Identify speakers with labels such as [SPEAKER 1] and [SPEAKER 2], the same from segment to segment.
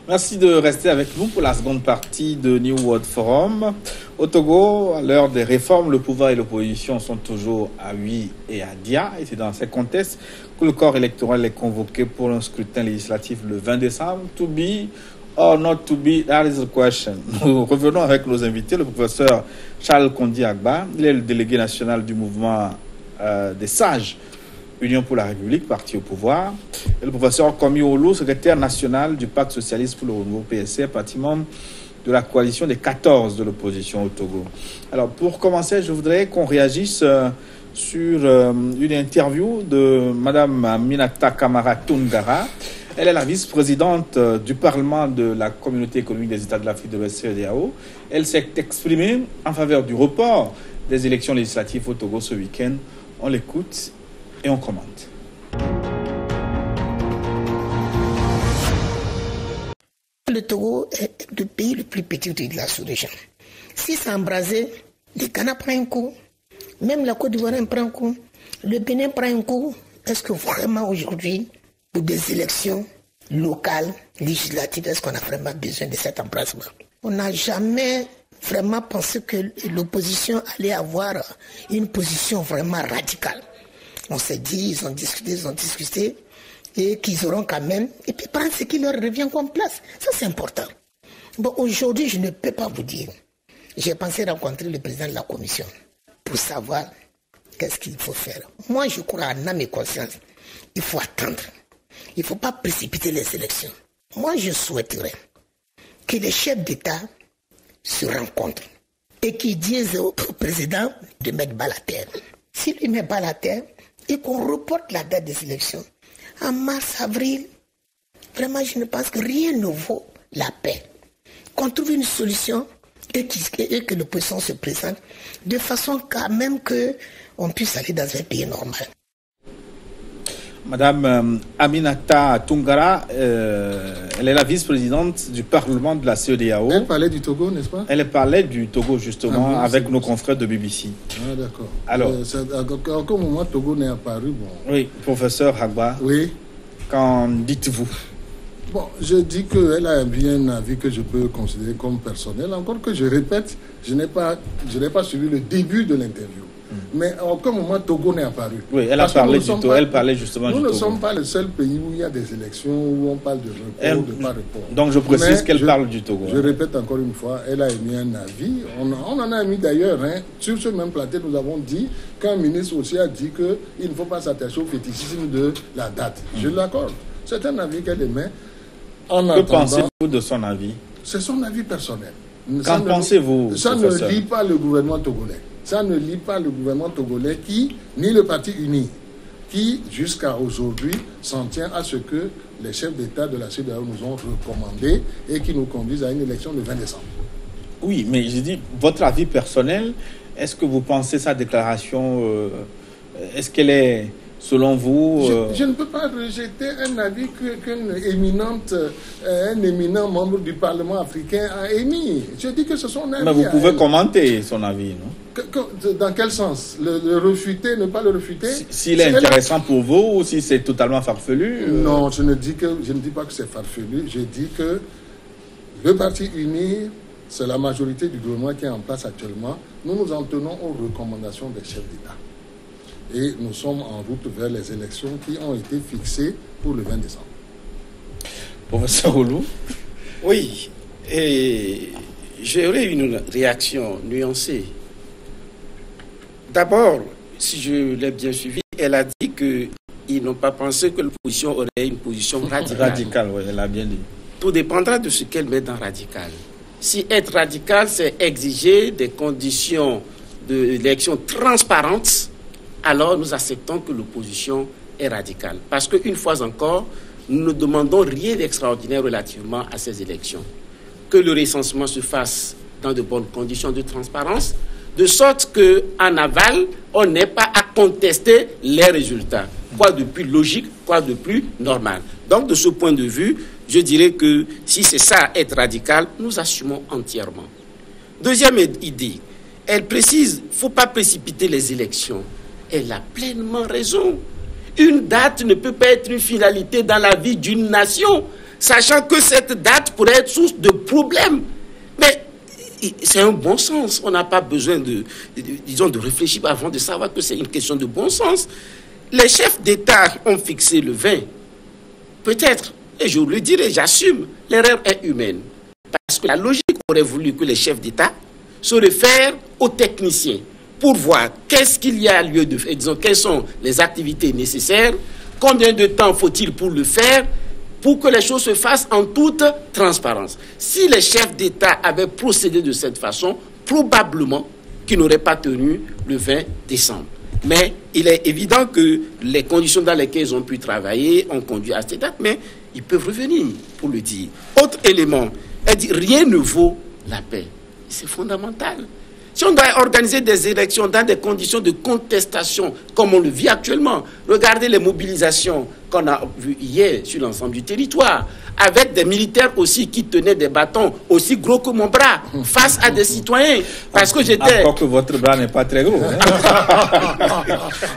[SPEAKER 1] Merci de rester avec nous pour la seconde partie de New World Forum. Au Togo, à l'heure des réformes, le pouvoir et l'opposition sont toujours à oui et à dia. Et c'est dans ces contextes que le corps électoral est convoqué pour un scrutin législatif le 20 décembre. To be or not to be, that is the question. Nous revenons avec nos invités, le professeur Charles Kondi Agba. Il est le délégué national du mouvement des sages Union pour la République, parti au pouvoir, et le professeur Komi Olu, secrétaire national du Pacte socialiste pour le renouveau PSC, parti membre de la coalition des 14 de l'opposition au Togo. Alors, pour commencer, je voudrais qu'on réagisse sur une interview de Madame Aminata Kamara Toungara. Elle est la vice-présidente du Parlement de la Communauté économique des États de l'Afrique de l'Ouest, CEDEAO. Elle s'est exprimée en faveur du report des élections législatives au Togo ce week-end. On l'écoute et on commente.
[SPEAKER 2] Le Togo est le pays le plus petit de la sous-région. Si c'est embrasé, le Ghana prend un coup, même la Côte d'Ivoire prend un coup, le Bénin prend un coup. Est-ce que vraiment aujourd'hui, pour des élections locales, législatives, est-ce qu'on a vraiment besoin de cet embrasement? On n'a jamais vraiment pensé que l'opposition allait avoir une position vraiment radicale. On s'est dit, ils ont discuté, et qu'ils auront quand même, et puis prendre ce qui leur revient comme place. Ça, c'est important. Bon, aujourd'hui, je ne peux pas vous dire. J'ai pensé rencontrer le président de la commission pour savoir qu'est-ce qu'il faut faire. Moi, je crois en âme et conscience. Il faut attendre. Il ne faut pas précipiter les élections. Moi, je souhaiterais que les chefs d'État se rencontrent et qu'ils disent au président de mettre bas la terre. S'il ne met pas la terre, et qu'on reporte la date des élections en mars, avril, vraiment je ne pense que rien ne vaut la paix. Qu'on trouve une solution et que l'opposition se présente de façon quand même qu'on puisse aller dans un pays normal.
[SPEAKER 1] Madame Aminata Toungara, elle est la vice-présidente du Parlement de la CEDEAO.
[SPEAKER 3] Elle parlait du Togo, n'est-ce pas?
[SPEAKER 1] Elle parlait du Togo, justement, bon, avec nos confrères de BBC.
[SPEAKER 3] Ah, d'accord.
[SPEAKER 1] Alors,
[SPEAKER 3] à quel moment Togo n'est apparu? Bon.
[SPEAKER 1] Oui, professeur Agba.
[SPEAKER 3] Oui.
[SPEAKER 1] Qu'en dites-vous?
[SPEAKER 3] Bon, je dis qu'elle a bien un avis que je peux considérer comme personnel. Encore que je répète, je n'ai pas suivi le début de l'interview. Mais à aucun moment Togo n'est apparu.
[SPEAKER 1] Oui, elle parlait justement du Togo.
[SPEAKER 3] Nous ne sommes pas le seul pays où il y a des élections, où on parle de report, de pas report.
[SPEAKER 1] Donc je précise qu'elle parle du Togo.
[SPEAKER 3] Je répète encore une fois, elle a émis un avis. On en a émis d'ailleurs. Sur ce même plateau, nous avons dit qu'un ministre aussi a dit qu'il ne faut pas s'attacher au fétichisme de la date. Je l'accorde. C'est un avis qu'elle émet.
[SPEAKER 1] Que pensez-vous de son avis?
[SPEAKER 3] C'est son avis personnel.
[SPEAKER 1] Qu'en pensez-vous?
[SPEAKER 3] Ça ne lie pas le gouvernement togolais. Ça ne lie pas le gouvernement togolais ni le Parti uni, qui jusqu'à aujourd'hui s'en tient à ce que les chefs d'État de la CEDEAO nous ont recommandé et qui nous conduisent à une élection le 20 décembre.
[SPEAKER 1] Oui, mais je dis, votre avis personnel, est-ce que vous pensez sa déclaration, est-ce qu'elle est, selon vous...
[SPEAKER 3] Je ne peux pas rejeter un avis qu'un éminent membre du Parlement africain a émis. Je dis que ce sont un avis.
[SPEAKER 1] Mais vous pouvez commenter son avis, non?
[SPEAKER 3] Dans quel sens? Le refuter, ne pas le refuter?
[SPEAKER 1] S'il est intéressant pour vous ou si c'est totalement farfelu?
[SPEAKER 3] Non, je ne dis pas que c'est farfelu. Je dis que le Parti uni, c'est la majorité du gouvernement qui est en place actuellement. Nous nous en tenons aux recommandations des chefs d'État. Et nous sommes en route vers les élections qui ont été fixées pour le 20 décembre.
[SPEAKER 1] Professeur Olu?
[SPEAKER 4] Oui, et j'aurais une réaction nuancée. D'abord, si je l'ai bien suivi, elle a dit qu'ils n'ont pas pensé que l'opposition aurait une position radicale.
[SPEAKER 1] Radicale, oui, elle a bien dit.
[SPEAKER 4] Tout dépendra de ce qu'elle met dans radical. Si être radical, c'est exiger des conditions d'élection transparentes, alors nous acceptons que l'opposition est radicale. Parce qu'une fois encore, nous ne demandons rien d'extraordinaire relativement à ces élections. Que le recensement se fasse dans de bonnes conditions de transparence, de sorte qu'en aval, on n'ait pas à contester les résultats. Quoi de plus logique, quoi de plus normal. Donc, de ce point de vue, je dirais que si c'est ça, être radical, nous assumons entièrement. Deuxième idée, elle précise, il ne faut pas précipiter les élections. Elle a pleinement raison. Une date ne peut pas être une finalité dans la vie d'une nation. sachant que cette date pourrait être source de problèmes. Mais c'est un bon sens. On n'a pas besoin de réfléchir avant de savoir que c'est une question de bon sens. Les chefs d'État ont fixé le 20. Peut-être, et je le dirai, j'assume, l'erreur est humaine. Parce que la logique aurait voulu que les chefs d'État se réfèrent aux techniciens pour voir qu'est-ce qu'il y a lieu de faire, disons, quelles sont les activités nécessaires, combien de temps faut-il pour le faire, pour que les choses se fassent en toute transparence. Si les chefs d'État avaient procédé de cette façon, probablement qu'ils n'auraient pas tenu le 20 décembre. Mais il est évident que les conditions dans lesquelles ils ont pu travailler ont conduit à cette date, mais ils peuvent revenir pour le dire. Autre élément, elle dit rien ne vaut la paix. C'est fondamental. Si on doit organiser des élections dans des conditions de contestation, comme on le vit actuellement, regardez les mobilisations qu'on a vues hier sur l'ensemble du territoire, avec des militaires aussi qui tenaient des bâtons aussi gros que mon bras, face à des citoyens. Parce que j'étais...
[SPEAKER 1] Encore que votre bras n'est pas très gros.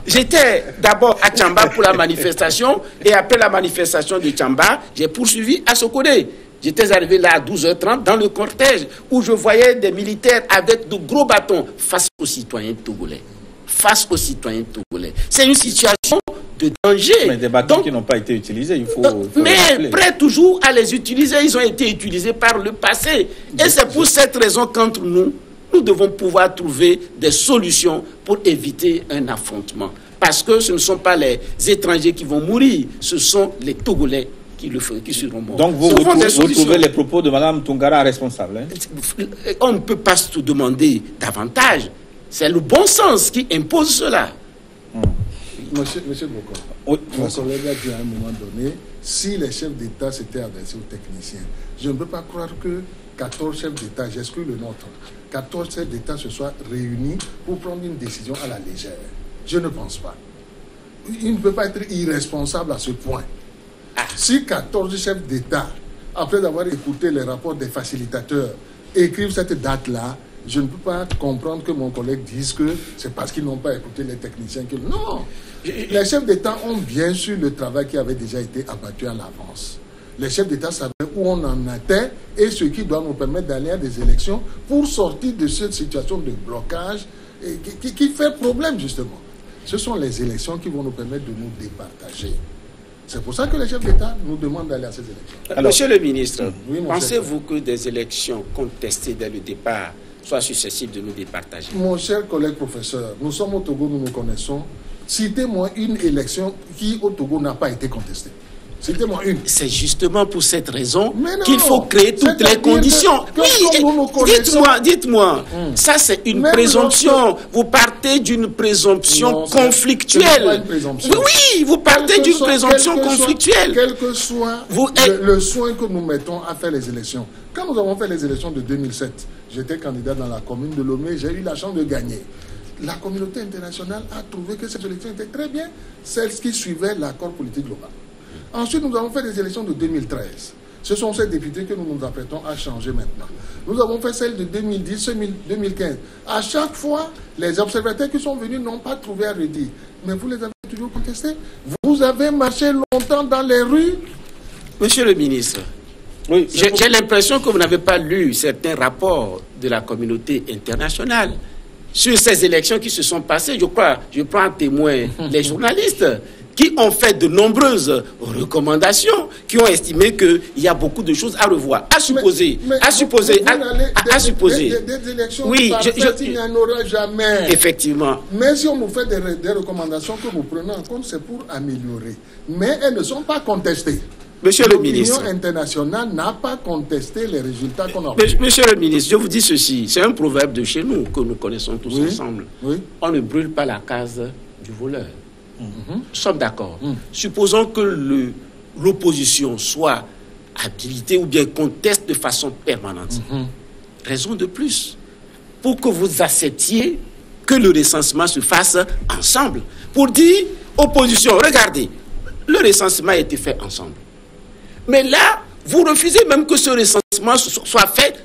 [SPEAKER 4] J'étais d'abord à Tchamba pour la manifestation, et après la manifestation de Tchamba, j'ai poursuivi à Sokodé. J'étais arrivé là à 12h30 dans le cortège où je voyais des militaires avec de gros bâtons face aux citoyens togolais. Face aux citoyens togolais. C'est une situation de danger.
[SPEAKER 1] Mais des bâtons qui n'ont pas été utilisés, il faut
[SPEAKER 4] mais prêts toujours à les utiliser, ils ont été utilisés par le passé. Et c'est pour cette raison qu'entre nous devons pouvoir trouver des solutions pour éviter un affrontement. Parce que ce ne sont pas les étrangers qui vont mourir, ce sont les Togolais qui seront morts.
[SPEAKER 1] Donc vous trouvez les propos de Mme Toungara responsables, hein?
[SPEAKER 4] On ne peut pas se demander davantage. C'est le bon sens qui impose cela.
[SPEAKER 3] Monsieur Boko, mon collègue a dit à un moment donné, si les chefs d'État s'étaient adressés aux techniciens, je ne peux pas croire que 14 chefs d'État, j'exclus le nôtre, 14 chefs d'État se soient réunis pour prendre une décision à la légère. Je ne pense pas. Il ne peut pas être irresponsable à ce point. Si 14 chefs d'État, après avoir écouté les rapports des facilitateurs, écrivent cette date-là, je ne peux pas comprendre que mon collègue dise que c'est parce qu'ils n'ont pas écouté les techniciens que... Non! Les chefs d'État ont bien sûr le travail qui avait déjà été abattu à l'avance. Les chefs d'État savaient où on en était et ce qui doit nous permettre d'aller à des élections pour sortir de cette situation de blocage qui fait problème, justement. Ce sont les élections qui vont nous permettre de nous départager. C'est pour ça que les chefs d'État nous demandent d'aller à ces élections.
[SPEAKER 4] Alors, Monsieur le ministre, pensez-vous que des élections contestées dès le départ soient susceptibles de nous départager?
[SPEAKER 3] Mon cher collègue professeur, nous sommes au Togo, nous nous connaissons. Citez-moi une élection qui au Togo n'a pas été contestée. Citez-moi une. C'est
[SPEAKER 4] justement pour cette raison qu'il faut créer toutes les conditions. Dites-moi, ça c'est une présomption. Vous partez d'une présomption conflictuelle.
[SPEAKER 3] Pas une présomption.
[SPEAKER 4] Oui, vous partez d'une présomption conflictuelle.
[SPEAKER 3] Quel que soit le soin que nous mettons à faire les élections. Quand nous avons fait les élections de 2007, j'étais candidat dans la commune de Lomé, j'ai eu la chance de gagner. La communauté internationale a trouvé que cette élection était très bien, celle qui suivait l'accord politique global. Ensuite, nous avons fait des élections de 2013. Ce sont ces députés que nous nous apprêtons à changer maintenant. Nous avons fait celles de 2010, 2015. À chaque fois, les observateurs qui sont venus n'ont pas trouvé à redire. Mais vous les avez toujours contestés. Vous avez marché longtemps dans les rues.
[SPEAKER 4] Monsieur le ministre, oui, j'ai l'impression que vous n'avez pas lu certains rapports de la communauté internationale sur ces élections qui se sont passées. Je prends en témoin les journalistes qui ont fait de nombreuses recommandations, qui ont estimé qu'il y a beaucoup de choses à revoir. À supposer.
[SPEAKER 3] Des élections parfaites, il n'y en aura jamais.
[SPEAKER 4] Effectivement.
[SPEAKER 3] Mais si on nous fait des recommandations que nous prenons en compte, c'est pour améliorer. Mais elles ne sont pas contestées.
[SPEAKER 4] Monsieur le ministre.
[SPEAKER 3] L'Union internationale n'a pas contesté les résultats qu'on a.
[SPEAKER 4] Monsieur le ministre, je vous dis ceci. C'est un proverbe de chez nous que nous connaissons tous ensemble. Oui. On ne brûle pas la case du voleur. Nous sommes d'accord. Supposons que l'opposition soit habilitée ou bien conteste de façon permanente. Raison de plus pour que vous acceptiez que le recensement se fasse ensemble. Pour dire, opposition, regardez, le recensement a été fait ensemble. Mais là, vous refusez même que ce recensement soit fait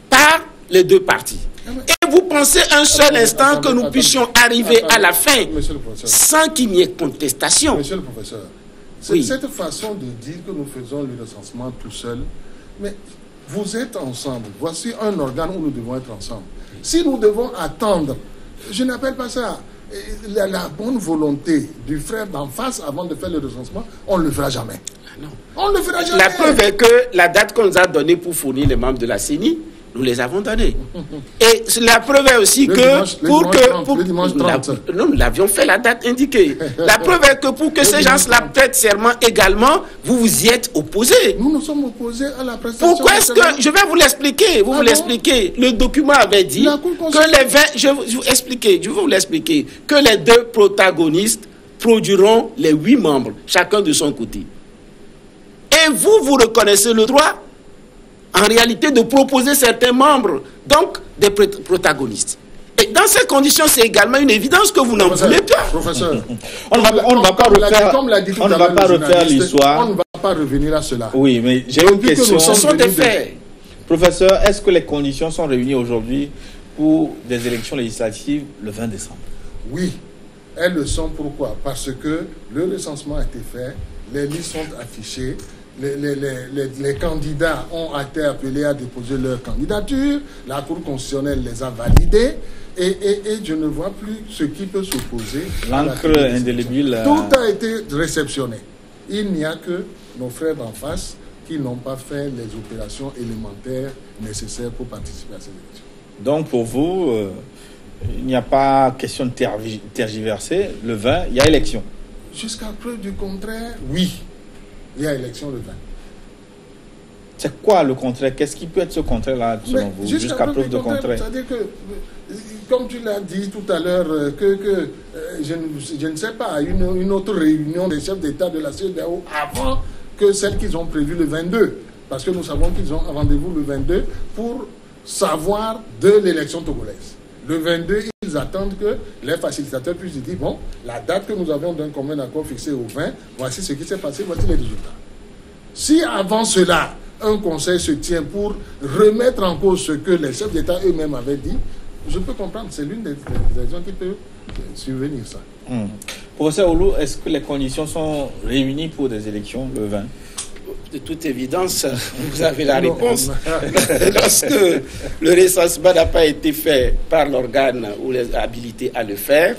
[SPEAKER 4] par les deux parties. Et vous pensez un seul instant que nous puissions arriver à la fin sans qu'il n'y ait contestation.
[SPEAKER 3] Monsieur le professeur, C'est cette façon de dire que nous faisons le recensement tout seul. Mais vous êtes ensemble. Voici un organe où nous devons être ensemble. Si nous devons attendre, je n'appelle pas ça la bonne volonté du frère d'en face avant de faire le recensement, on ne le fera jamais.
[SPEAKER 4] Non.
[SPEAKER 3] On ne le fera jamais.
[SPEAKER 4] La preuve est que la date qu'on nous a donnée pour fournir les membres de la CENI, nous les avons donnés. Et la preuve est aussi
[SPEAKER 3] le dimanche 30.
[SPEAKER 4] Nous l'avions fait la date indiquée. La preuve est que pour que ces gens-là prêtent serment également, vous vous y êtes opposés.
[SPEAKER 3] Nous nous sommes opposés à la prestation.
[SPEAKER 4] Pourquoi est-ce que... Je vais vous l'expliquer. Vous l'expliquez. Le document avait dit que les 20... Je vais vous l'expliquer. Que les 2 protagonistes produiront les 8 membres, chacun de son côté. Et vous reconnaissez le droit en réalité de proposer certains membres, donc des protagonistes. Et dans ces conditions, c'est également une évidence que vous n'en voulez pas.
[SPEAKER 3] Professeur,
[SPEAKER 1] on ne va pas refaire l'histoire.
[SPEAKER 3] On ne va pas revenir à cela.
[SPEAKER 1] Oui, mais j'ai une question.
[SPEAKER 4] Ce sont des faits.
[SPEAKER 1] Professeur, est-ce que les conditions sont réunies aujourd'hui pour des élections législatives le 20 décembre?
[SPEAKER 3] Oui, elles le sont. Pourquoi? Parce que le recensement a été fait, les listes sont affichées, les candidats ont été appelés à déposer leur candidature, la Cour constitutionnelle les a validés, et je ne vois plus ce qui peut s'opposer.
[SPEAKER 1] L'encre indélébile.
[SPEAKER 3] Tout a été réceptionné. Il n'y a que nos frères d'en face qui n'ont pas fait les opérations élémentaires nécessaires pour participer à ces élections.
[SPEAKER 1] Donc pour vous, il n'y a pas question de tergiverser. Le 20, il y a élection.
[SPEAKER 3] Jusqu'à preuve du contraire, oui. Il y a élection le 20.
[SPEAKER 1] C'est quoi le contraire? Qu'est-ce qui peut être ce contraire-là, selon vous? Jusqu'à preuve du contraire.
[SPEAKER 3] C'est-à-dire que, comme tu l'as dit tout à l'heure, je ne sais pas, une autre réunion des chefs d'État de la CEDEAO avant que celle qu'ils ont prévue le 22. Parce que nous savons qu'ils ont un rendez-vous le 22 pour savoir de l'élection togolaise. Le 22, ils attendent que les facilitateurs puissent dire, bon, la date que nous avions d'un commun accord fixé au 20, voici ce qui s'est passé, voici les résultats. Si avant cela, un conseil se tient pour remettre en cause ce que les chefs d'État eux-mêmes avaient dit, je peux comprendre, c'est l'une des raisons qui peut survenir ça.
[SPEAKER 1] Professeur Oulou, est-ce que les conditions sont réunies pour des élections le 20?
[SPEAKER 4] De toute évidence, vous avez la réponse. Lorsque le recensement n'a pas été fait par l'organe ou les habilités à le faire.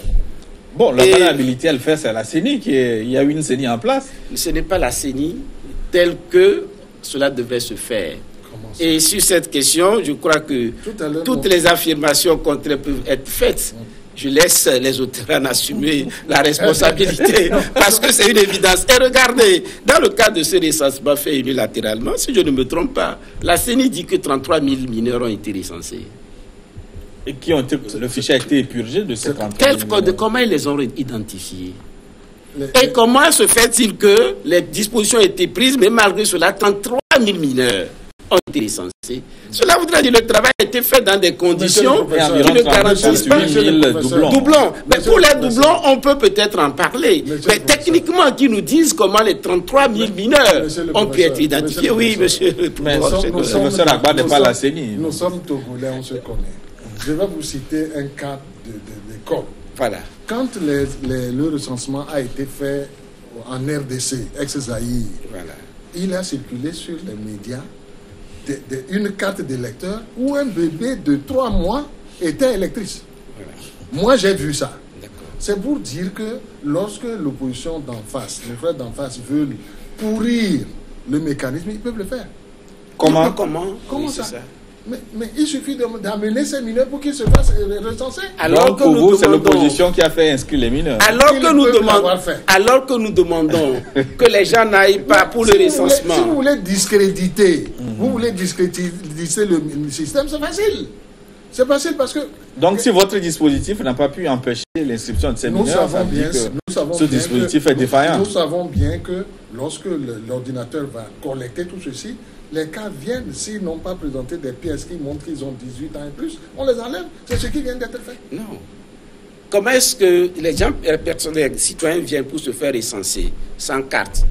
[SPEAKER 1] Bon, l'organe habilité à le faire, c'est la CENI. Il y a eu une CENI en place.
[SPEAKER 4] Ce n'est pas la CENI telle que cela devrait se faire. Et sur cette question, je crois que toutes les affirmations contraires peuvent être faites. Je laisse les auteurs en assumer la responsabilité parce que c'est une évidence. Et regardez, dans le cas de ce recensement fait unilatéralement, si je ne me trompe pas, la CENI dit que 33 000 mineurs ont été recensés.
[SPEAKER 1] Et le fichier a été épurgé de ces 33 000 mineurs. Comment
[SPEAKER 4] ils les ont identifiés? Et comment se fait-il que les dispositions ont été prises, mais malgré cela, 33 000 mineurs ont été recensés? Cela voudrait dire que le travail a été fait dans des conditions qui ne garantissent pas doublons. Mais pour les doublons, on peut peut-être en parler. Mais techniquement, qui nous disent comment les 33 000 mineurs ont pu être identifiés? Oui, monsieur le
[SPEAKER 1] professeur Agba n'est pas la CENI.
[SPEAKER 3] Nous sommes Togolais, on se connaît. Je vais vous citer un cas d'école.
[SPEAKER 4] Voilà.
[SPEAKER 3] Quand le recensement a été fait en RDC, ex-Zaïre, voilà, il a circulé sur les médias une carte d'électeur où un bébé de 3 mois était électrice. Voilà. Moi, j'ai vu ça. C'est pour dire que lorsque l'opposition d'en face, les frères d'en face veulent pourrir le mécanisme, ils peuvent le faire.
[SPEAKER 4] Comment
[SPEAKER 3] oui, ça, mais il suffit d'amener ces mineurs pour qu'ils se fassent recenser.
[SPEAKER 1] Alors pour vous, c'est l'opposition qui a fait inscrire les mineurs.
[SPEAKER 4] Alors que nous demandons que les gens n'aillent pas pour le recensement.
[SPEAKER 3] Si vous voulez discréditer, vous voulez discréditer le système, c'est facile. C'est facile parce que...
[SPEAKER 1] Donc si votre dispositif n'a pas pu empêcher l'inscription de ces mineurs, ça veut dire que ce dispositif est défaillant.
[SPEAKER 3] Nous savons bien que lorsque l'ordinateur va collecter tout ceci, les cas viennent, s'ils n'ont pas présenté des pièces qui montrent qu'ils ont 18 ans et plus, on les enlève. C'est ce qui vient d'être fait.
[SPEAKER 4] Non. Comment est-ce que les gens, les citoyens viennent pour se faire recenser sans carte?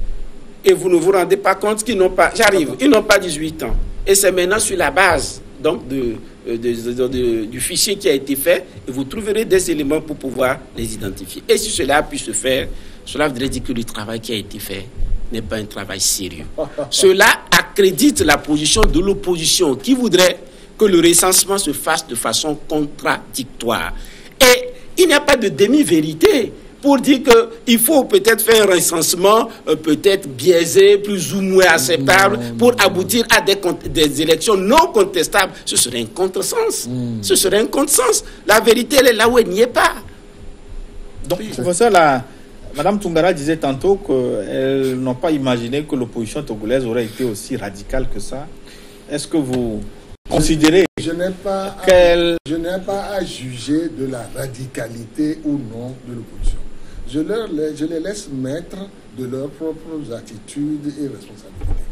[SPEAKER 4] Et vous ne vous rendez pas compte qu'ils n'ont pas... ils n'ont pas 18 ans. Et c'est maintenant sur la base donc, du fichier qui a été fait, et vous trouverez des éléments pour pouvoir les identifier. Et si cela a pu se faire, cela voudrait dire que le travail qui a été fait n'est pas un travail sérieux. Cela accrédite la position de l'opposition qui voudrait que le recensement se fasse de façon contradictoire. Et il n'y a pas de demi-vérité pour dire qu'il faut peut-être faire un recensement peut-être biaisé, plus ou moins acceptable, pour aboutir à des élections non contestables. Ce serait un contresens. Ce serait un contresens. La vérité, elle est là où elle n'y est pas.
[SPEAKER 1] Donc, professeur, Mme Toungara disait tantôt qu'elles n'ont pas imaginé que l'opposition togolaise aurait été aussi radicale que ça. Est-ce que vous considérez
[SPEAKER 3] je n'ai pas à juger de la radicalité ou non de l'opposition. Je les laisse maîtres de leurs propres attitudes et responsabilités.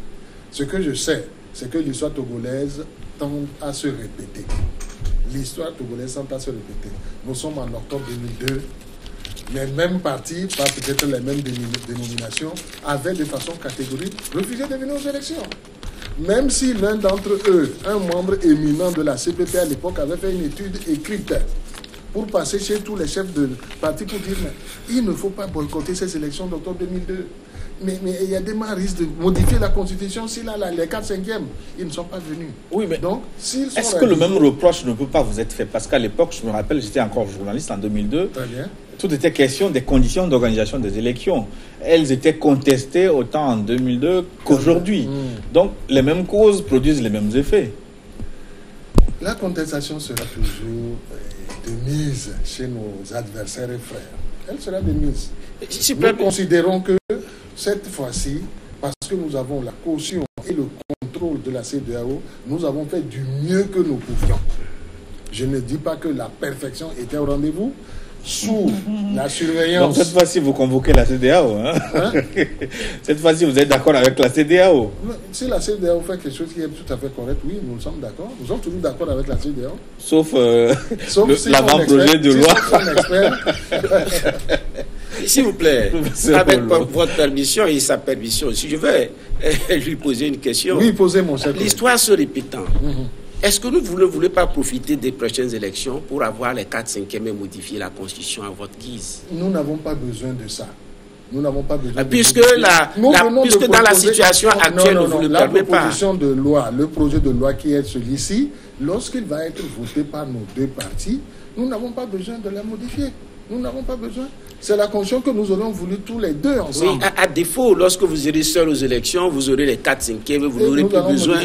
[SPEAKER 3] Ce que je sais, c'est que l'histoire togolaise tend à se répéter. L'histoire togolaise tend à se répéter. Nous sommes en octobre 2002. Les mêmes partis, pas peut-être les mêmes dénominations, avaient de façon catégorique refusé de venir aux élections. Même si l'un d'entre eux, un membre éminent de la CPP à l'époque, avait fait une étude écrite pour passer chez tous les chefs de partis pour dire mais il ne faut pas boycotter ces élections d'octobre 2002. Mais il y a des risques de modifier la Constitution si là, les 4/5e, ils ne sont pas venus.
[SPEAKER 1] Oui, mais
[SPEAKER 3] donc,
[SPEAKER 1] est-ce que le même reproche ne peut pas vous être fait? Parce qu'à l'époque, je me rappelle, j'étais encore journaliste en 2002.
[SPEAKER 3] Très bien.
[SPEAKER 1] Tout était question des conditions d'organisation des élections. Elles étaient contestées autant en 2002 qu'aujourd'hui. Donc, les mêmes causes produisent les mêmes effets.
[SPEAKER 3] La contestation sera toujours de mise chez nos adversaires et frères. Elle sera de mise. Nous considérons que cette fois-ci, parce que nous avons la caution et le contrôle de la CEDEAO, nous avons fait du mieux que nous pouvions. Je ne dis pas que la perfection était au rendez-vous. Sous la surveillance.
[SPEAKER 1] Donc cette fois-ci, vous convoquez la CEDEAO. Cette fois-ci, vous êtes d'accord avec la CEDEAO.
[SPEAKER 3] Si la CEDEAO fait quelque chose qui est tout à fait correct, oui, nous sommes d'accord. Nous sommes toujours d'accord avec la CEDEAO.
[SPEAKER 1] Sauf
[SPEAKER 3] si
[SPEAKER 1] l'avant-projet de loi.
[SPEAKER 4] S'il vous plaît, avec votre permission et sa permission, si je vais lui poser une question.
[SPEAKER 3] Oui, posez mon cher.
[SPEAKER 4] L'histoire se répétant. Est-ce que vous ne voulez pas profiter des prochaines élections pour avoir les 4/5e et modifier la Constitution à votre guise?
[SPEAKER 3] Nous n'avons pas besoin de ça. Nous n'avons pas besoin
[SPEAKER 4] puisque dans la situation actuelle, vous ne le permet pas.
[SPEAKER 3] La proposition de loi, le projet de loi qui est celui-ci, lorsqu'il va être voté par nos deux partis, nous n'avons pas besoin de la modifier. Nous n'avons pas besoin. C'est la Constitution que nous aurions voulu tous les deux ensemble.
[SPEAKER 4] Oui, à défaut, lorsque vous irez seul aux élections, vous aurez les 4/5e et vous n'aurez plus besoin.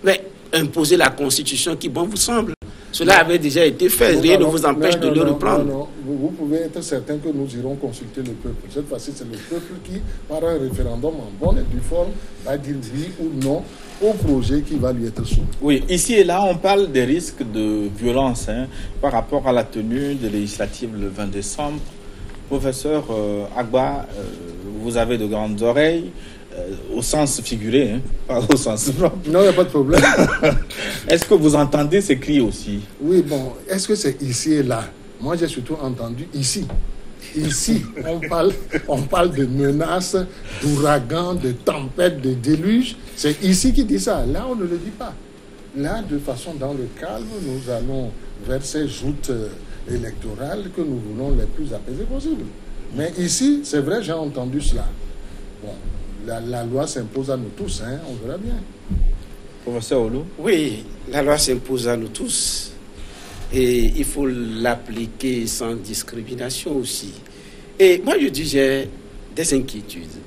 [SPEAKER 4] Mais imposer la Constitution qui bon vous semble. Cela avait déjà été fait. Rien ne vous empêche de le reprendre.
[SPEAKER 3] Non. Vous pouvez être certain que nous irons consulter le peuple. Cette fois-ci, c'est le peuple qui, par un référendum en bonne et due forme, va dire oui ou non au projet qui va lui être soumis.
[SPEAKER 1] Oui, ici et là, on parle des risques de violence par rapport à la tenue des législatives le 20 décembre. Professeur Agba, vous avez de grandes oreilles. Au sens figuré, pas au sens propre.
[SPEAKER 3] Non, il n'y a pas de problème.
[SPEAKER 1] Est-ce que vous entendez ces cris aussi?
[SPEAKER 3] Oui, bon, est-ce que c'est ici et là? Moi, j'ai surtout entendu ici. Ici, on parle de menaces, d'ouragans, de tempêtes, de déluges. C'est ici qui dit ça. Là, on ne le dit pas. Là, de façon dans le calme, nous allons vers ces joutes électorales que nous voulons les plus apaisées possibles. Mais ici, c'est vrai, j'ai entendu cela. Bon. La loi s'impose à nous tous, on verra bien.
[SPEAKER 1] Professeur Olu?
[SPEAKER 4] Oui, la loi s'impose à nous tous. Et il faut l'appliquer sans discrimination aussi. Et moi, je dis, j'ai des inquiétudes.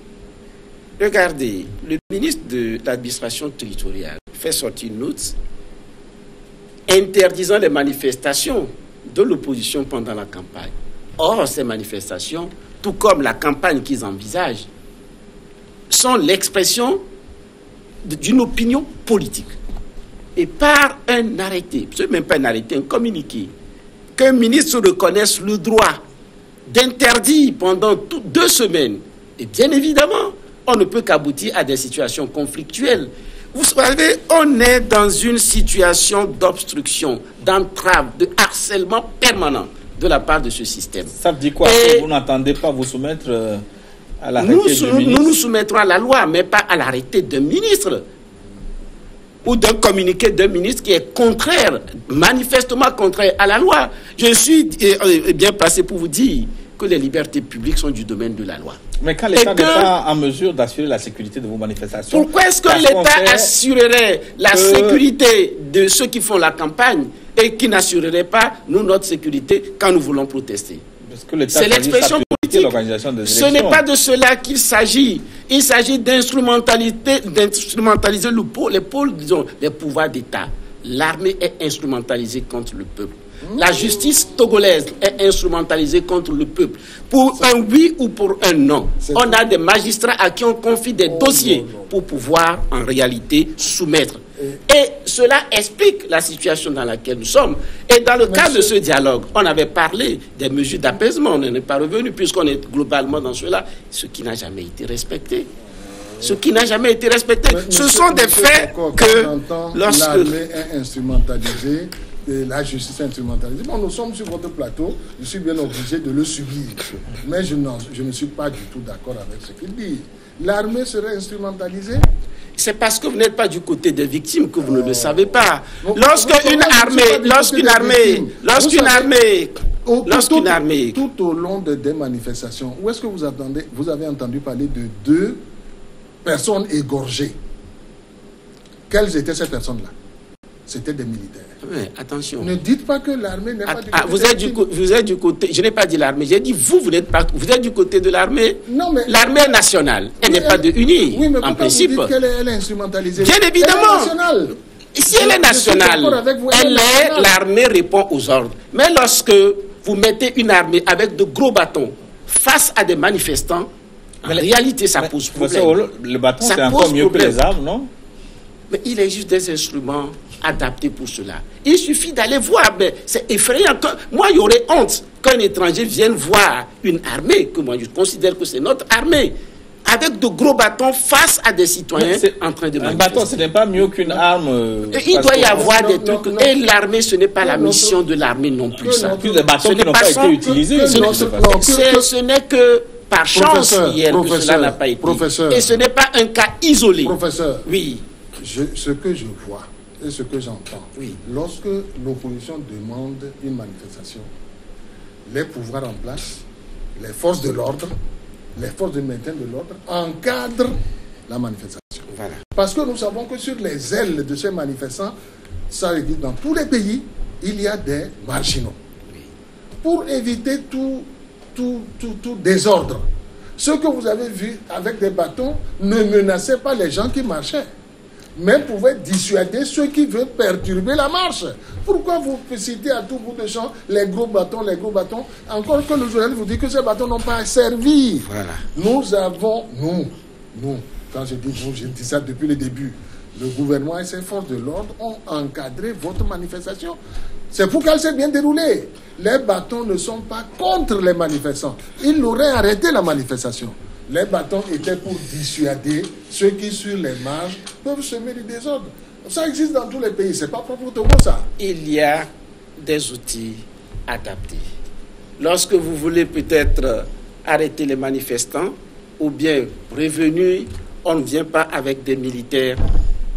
[SPEAKER 4] Regardez, le ministre de l'administration territoriale fait sortir une note interdisant les manifestations de l'opposition pendant la campagne. Or, ces manifestations, tout comme la campagne qu'ils envisagent, sont l'expression d'une opinion politique. Et par un arrêté, ce n'est même pas un arrêté, un communiqué, qu'un ministre reconnaisse le droit d'interdire pendant 2 semaines. Et bien évidemment, on ne peut qu'aboutir à des situations conflictuelles. Vous savez, on est dans une situation d'obstruction, d'entrave, de harcèlement permanent de la part de ce système.
[SPEAKER 1] Ça veut dire quoi? Que vous n'entendez pas vous soumettre à l'arrêté du ministre?
[SPEAKER 4] Nous nous soumettrons à la loi, mais pas à l'arrêté d'un ministre ou d'un communiqué d'un ministre qui est contraire, manifestement contraire à la loi. Je suis bien placé pour vous dire que les libertés publiques sont du domaine de la loi.
[SPEAKER 1] Mais quand l'État n'est pas en mesure d'assurer la sécurité de vos manifestations...
[SPEAKER 4] Pourquoi est-ce que l'État assurerait la sécurité de ceux qui font la campagne et qui n'assurerait pas, nous, notre sécurité quand nous voulons protester? C'est l'expression politique. Ce n'est pas de cela qu'il s'agit. Il s'agit d'instrumentaliser les pouvoirs d'État. L'armée est instrumentalisée contre le peuple. La justice togolaise est instrumentalisée contre le peuple. Pour un oui ou pour un non. On a des magistrats à qui on confie des dossiers pour pouvoir en réalité soumettre. Et cela explique la situation dans laquelle nous sommes. Et dans le cadre de ce dialogue, on avait parlé des mesures d'apaisement. On n'est pas revenu puisqu'on est globalement dans cela, ce qui n'a jamais été respecté. Ce qui n'a jamais été respecté. Ce sont des faits que lorsque
[SPEAKER 3] l'armée est instrumentalisée, et la justice est instrumentalisée. Bon, nous sommes sur votre plateau, je suis bien obligé de le subir. Mais je ne suis pas du tout d'accord avec ce qu'il dit. L'armée serait instrumentalisée?
[SPEAKER 4] C'est parce que vous n'êtes pas du côté des victimes que vous ne le savez pas. Lorsqu'une armée,
[SPEAKER 3] tout au long des manifestations, où est-ce que vous avez entendu parler de 2 personnes égorgées? Quelles étaient ces personnes-là? C'était des militaires.
[SPEAKER 4] Mais attention.
[SPEAKER 3] Ne dites pas que l'armée n'est pas du côté
[SPEAKER 4] vous êtes du côté. Je n'ai pas dit l'armée. J'ai dit vous n'êtes pas. Vous êtes du côté de l'armée.
[SPEAKER 3] Non, mais
[SPEAKER 4] l'armée est nationale. Elle n'est pas de unie.
[SPEAKER 3] Oui, mais
[SPEAKER 4] en principe.
[SPEAKER 3] Vous dites qu'elle est instrumentalisée.
[SPEAKER 4] Bien évidemment.
[SPEAKER 3] Elle est nationale.
[SPEAKER 4] Si elle est nationale, l'armée répond aux ordres. Mais lorsque vous mettez une armée avec de gros bâtons face à des manifestants, en réalité, ça pose problème.
[SPEAKER 1] Le bâton, c'est encore mieux que les armes, non?
[SPEAKER 4] Mais il existe des instruments adaptés pour cela. Il suffit d'aller voir. C'est effrayant. Moi, il y aurait honte qu'un étranger vienne voir une armée, que moi je considère que c'est notre armée, avec de gros bâtons face à des citoyens en train de manifester.
[SPEAKER 1] Un bâton, ce n'est pas mieux qu'une arme.
[SPEAKER 4] Il doit y avoir des trucs. Et l'armée, ce n'est pas la mission de l'armée non plus.
[SPEAKER 1] Les bâtons qui n'ont pas été utilisés.
[SPEAKER 4] Ce n'est que par chance hier que cela n'a pas été. Et ce n'est pas un cas isolé.
[SPEAKER 3] Professeur,
[SPEAKER 4] oui.
[SPEAKER 3] Ce que je vois et ce que j'entends, lorsque l'opposition demande une manifestation, les pouvoirs en place, les forces de l'ordre, les forces de maintien de l'ordre encadrent la manifestation.
[SPEAKER 4] Voilà.
[SPEAKER 3] Parce que nous savons que sur les ailes de ces manifestants, ça existe dans tous les pays, il y a des marginaux. Oui. Pour éviter tout désordre, ce que vous avez vu avec des bâtons ne menaçait pas les gens qui marchaient, mais pouvait dissuader ceux qui veulent perturber la marche. Pourquoi vous citez à tout bout de champ les gros bâtons, encore que le journal vous dit que ces bâtons n'ont pas servi.
[SPEAKER 4] Voilà.
[SPEAKER 3] Nous avons, quand je dis vous, je dis ça depuis le début, le gouvernement et ses forces de l'ordre ont encadré votre manifestation. C'est pour qu'elle s'est bien déroulée. Les bâtons ne sont pas contre les manifestants. Ils l'auraient arrêté la manifestation. Les bâtons étaient pour dissuader ceux qui, sur les marges, peuvent semer du désordre. Ça existe dans tous les pays, c'est pas propre au Togo, ça.
[SPEAKER 4] Il y a des outils adaptés. Lorsque vous voulez peut-être arrêter les manifestants, ou bien prévenir, on ne vient pas avec des militaires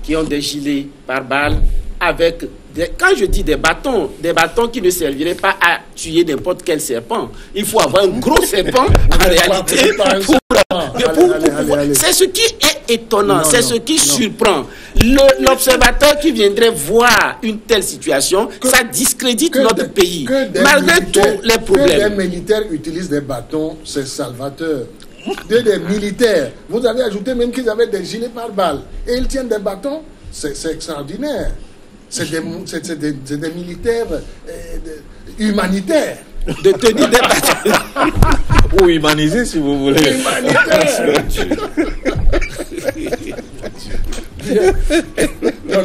[SPEAKER 4] qui ont des gilets pare-balles, avec quand je dis des bâtons qui ne serviraient pas à tuer n'importe quel serpent. Il faut avoir un gros serpent en réalité c'est ce qui est étonnant, c'est ce qui surprend. L'observateur qui viendrait voir une telle situation, ça discrédite notre pays, malgré tous les problèmes.
[SPEAKER 3] Que des militaires utilisent des bâtons, c'est salvateur. Des militaires, vous avez ajouté même qu'ils avaient des gilets pare-balles et ils tiennent des bâtons, c'est extraordinaire. C'est des militaires humanitaires.
[SPEAKER 4] De tenir des bâtons.
[SPEAKER 1] Ou humanisés, si vous voulez.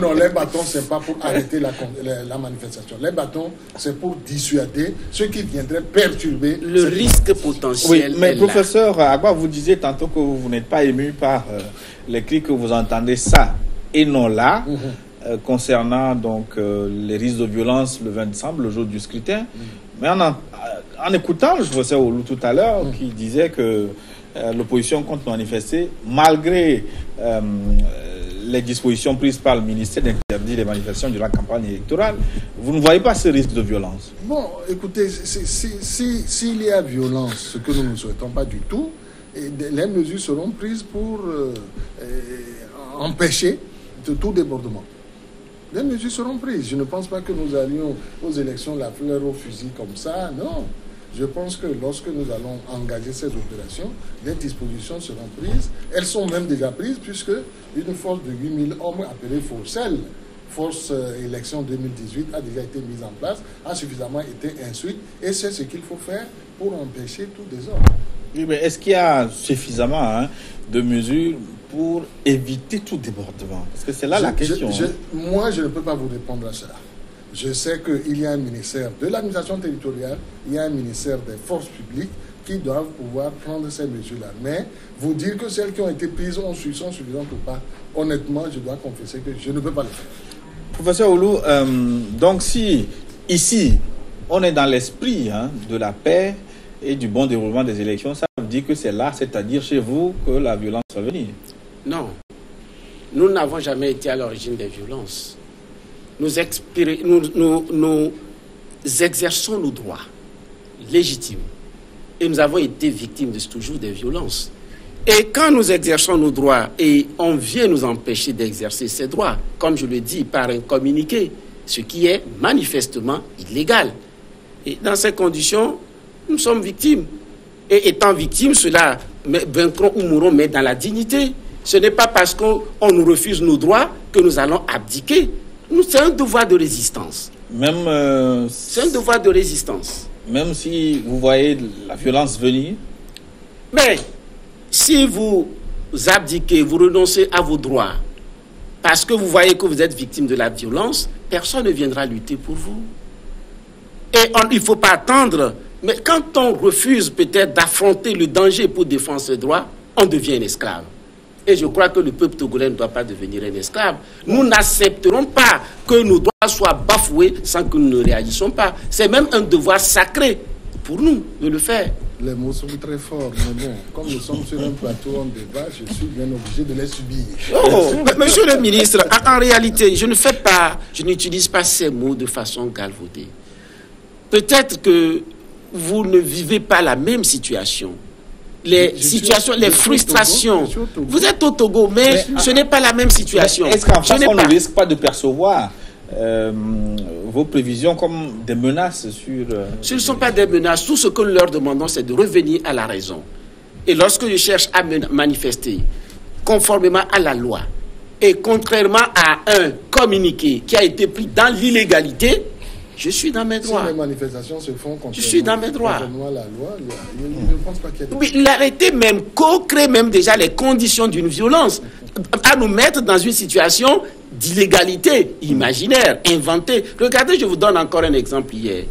[SPEAKER 3] Non, les bâtons, c'est pas pour arrêter la manifestation. Les bâtons, c'est pour dissuader ceux qui viendraient perturber
[SPEAKER 4] le risque potentiel.
[SPEAKER 1] Oui, mais professeur Agba, vous disiez tantôt que vous n'êtes pas ému par les cris que vous entendez ça et non là. Concernant donc les risques de violence le 20 décembre, le jour du scrutin. Mais en écoutant le professeur Oulou tout à l'heure, qui disait que l'opposition compte manifester malgré les dispositions prises par le ministère d'interdire les manifestations durant la campagne électorale, vous ne voyez pas ce risque de violence?
[SPEAKER 3] Bon, écoutez, s'il y a violence, ce que nous ne souhaitons pas du tout, les mesures seront prises pour empêcher de tout débordement. Les mesures seront prises. Je ne pense pas que nous allions aux élections la fleur au fusil comme ça, non. Je pense que lorsque nous allons engager ces opérations, les dispositions seront prises. Elles sont même déjà prises puisque une force de 8000 hommes appelée Forcelle, Force élection 2018, a déjà été mise en place, a suffisamment été instruite et c'est ce qu'il faut faire pour empêcher tout désordre.
[SPEAKER 1] Oui, mais est-ce qu'il y a suffisamment de mesures pour éviter tout débordement? Parce que c'est là la question.
[SPEAKER 3] Moi, je ne peux pas vous répondre à cela. Je sais qu'il y a un ministère de l'administration territoriale, il y a un ministère des forces publiques qui doivent pouvoir prendre ces mesures-là. Mais vous dire que celles qui ont été prises sont suffisantes ou pas, honnêtement, je dois confesser que je ne peux pas le faire.
[SPEAKER 1] Professeur Oulou, donc si ici, on est dans l'esprit de la paix et du bon déroulement des élections, ça veut dire que c'est là, c'est-à-dire chez vous, que la violence va venir?
[SPEAKER 4] Non. Nous n'avons jamais été à l'origine des violences. Nous exerçons nos droits légitimes. Et nous avons été victimes de toujours des violences. Et quand nous exerçons nos droits et on vient nous empêcher d'exercer ces droits, comme je le dis, par un communiqué, ce qui est manifestement illégal. Et dans ces conditions, nous sommes victimes. Et étant victimes, cela vaincront ou mourront, mais dans la dignité. Ce n'est pas parce qu'on nous refuse nos droits que nous allons abdiquer. C'est un devoir de résistance. C'est un devoir de résistance.
[SPEAKER 1] Même si vous voyez la violence venir?
[SPEAKER 4] Mais si vous abdiquez, vous renoncez à vos droits, parce que vous voyez que vous êtes victime de la violence, personne ne viendra lutter pour vous. Et il ne faut pas attendre. Mais quand on refuse peut-être d'affronter le danger pour défendre ses droits, on devient un esclave. Et je crois que le peuple togolais ne doit pas devenir un esclave. Nous n'accepterons pas que nos droits soient bafoués sans que nous ne réagissions pas. C'est même un devoir sacré pour nous de le faire.
[SPEAKER 3] Les mots sont très forts, mais bon, comme nous sommes sur un plateau en débat, je suis bien obligé de les subir.
[SPEAKER 4] Monsieur le ministre, en réalité, je n'utilise pas ces mots de façon galvaudée. Peut-être que vous ne vivez pas la même situation. Les frustrations. Vous êtes au Togo, mais ce n'est pas la même situation.
[SPEAKER 1] Est-ce qu'en face, on ne risque pas de percevoir vos prévisions comme des menaces sur...
[SPEAKER 4] Ce ne sont pas des menaces. Tout ce que nous leur demandons, c'est de revenir à la raison. Et lorsque je cherche à manifester conformément à la loi et contrairement à un communiqué qui a été pris dans l'illégalité, je suis dans mes droits.
[SPEAKER 3] Si les manifestations se font contre
[SPEAKER 4] je suis dans mes droits.
[SPEAKER 3] La loi, je ne pense pas qu'il y ait...
[SPEAKER 4] Oui, l'arrêté même co-crée même déjà les conditions d'une violence à nous mettre dans une situation d'illégalité imaginaire, inventée. Regardez, je vous donne encore un exemple hier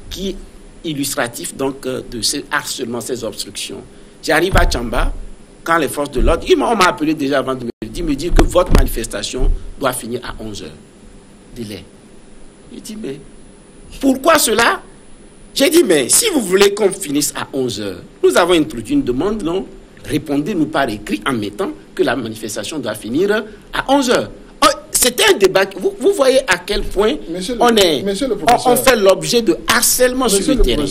[SPEAKER 4] qui est illustratif donc de ce harcèlement, ces obstructions. J'arrive à Tchamba, quand les forces de l'ordre, on m'a appelé déjà avant de me dire que votre manifestation doit finir à 11h. Délai. Je dis, mais pourquoi cela? J'ai dit, mais si vous voulez qu'on finisse à 11h, nous avons introduit une demande, non? Répondez-nous par écrit en mettant que la manifestation doit finir à 11h. C'était un débat. Vous voyez à quel point on fait l'objet de harcèlement sur le terrain.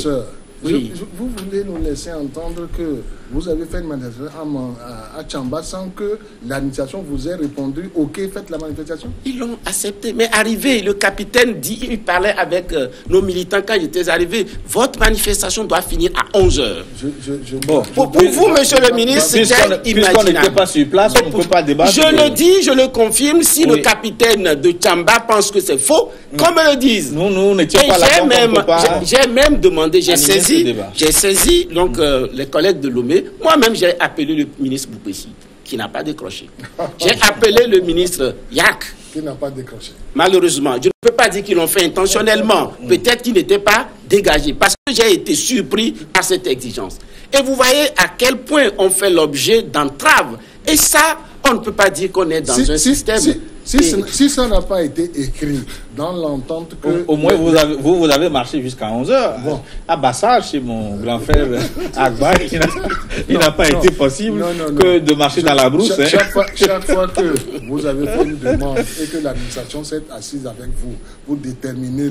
[SPEAKER 3] Oui. Vous voulez nous laisser entendre que vous avez fait une manifestation à Tchamba sans que l'administration vous ait répondu « Ok, faites la manifestation ».
[SPEAKER 4] Ils l'ont accepté. Mais arrivé, le capitaine dit, il parlait avec nos militants quand j'étais arrivé, votre manifestation doit finir à 11h. Pour vous, monsieur le ministre, c'est imaginable.
[SPEAKER 1] Puisqu'on n'était pas sur place, on ne peut pas débattre.
[SPEAKER 4] Je le dis, je le confirme, si le capitaine de Tchamba pense que c'est faux, qu'on me le dise.
[SPEAKER 1] Nous n'étions pas là,
[SPEAKER 4] j'ai même demandé, j'ai saisi donc, les collègues de Lomé. Moi-même, j'ai appelé le ministre Boupessi, qui n'a pas décroché. J'ai appelé le ministre Yak,
[SPEAKER 3] qui n'a pas décroché.
[SPEAKER 4] Malheureusement, je ne peux pas dire qu'ils l'ont fait intentionnellement. Peut-être qu'ils n'étaient pas dégagés, parce que j'ai été surpris par cette exigence. Et vous voyez à quel point on fait l'objet d'entraves. Et ça, on ne peut pas dire qu'on est dans un système.
[SPEAKER 3] Si ça n'a pas été écrit dans l'entente que...
[SPEAKER 1] Au moins, vous avez marché jusqu'à 11h. Bon. À Bassar, chez mon grand frère Akbar, il n'a pas été possible que de marcher dans la brousse.
[SPEAKER 3] Chaque fois que vous avez fait une demande et que l'administration s'est assise avec vous pour déterminer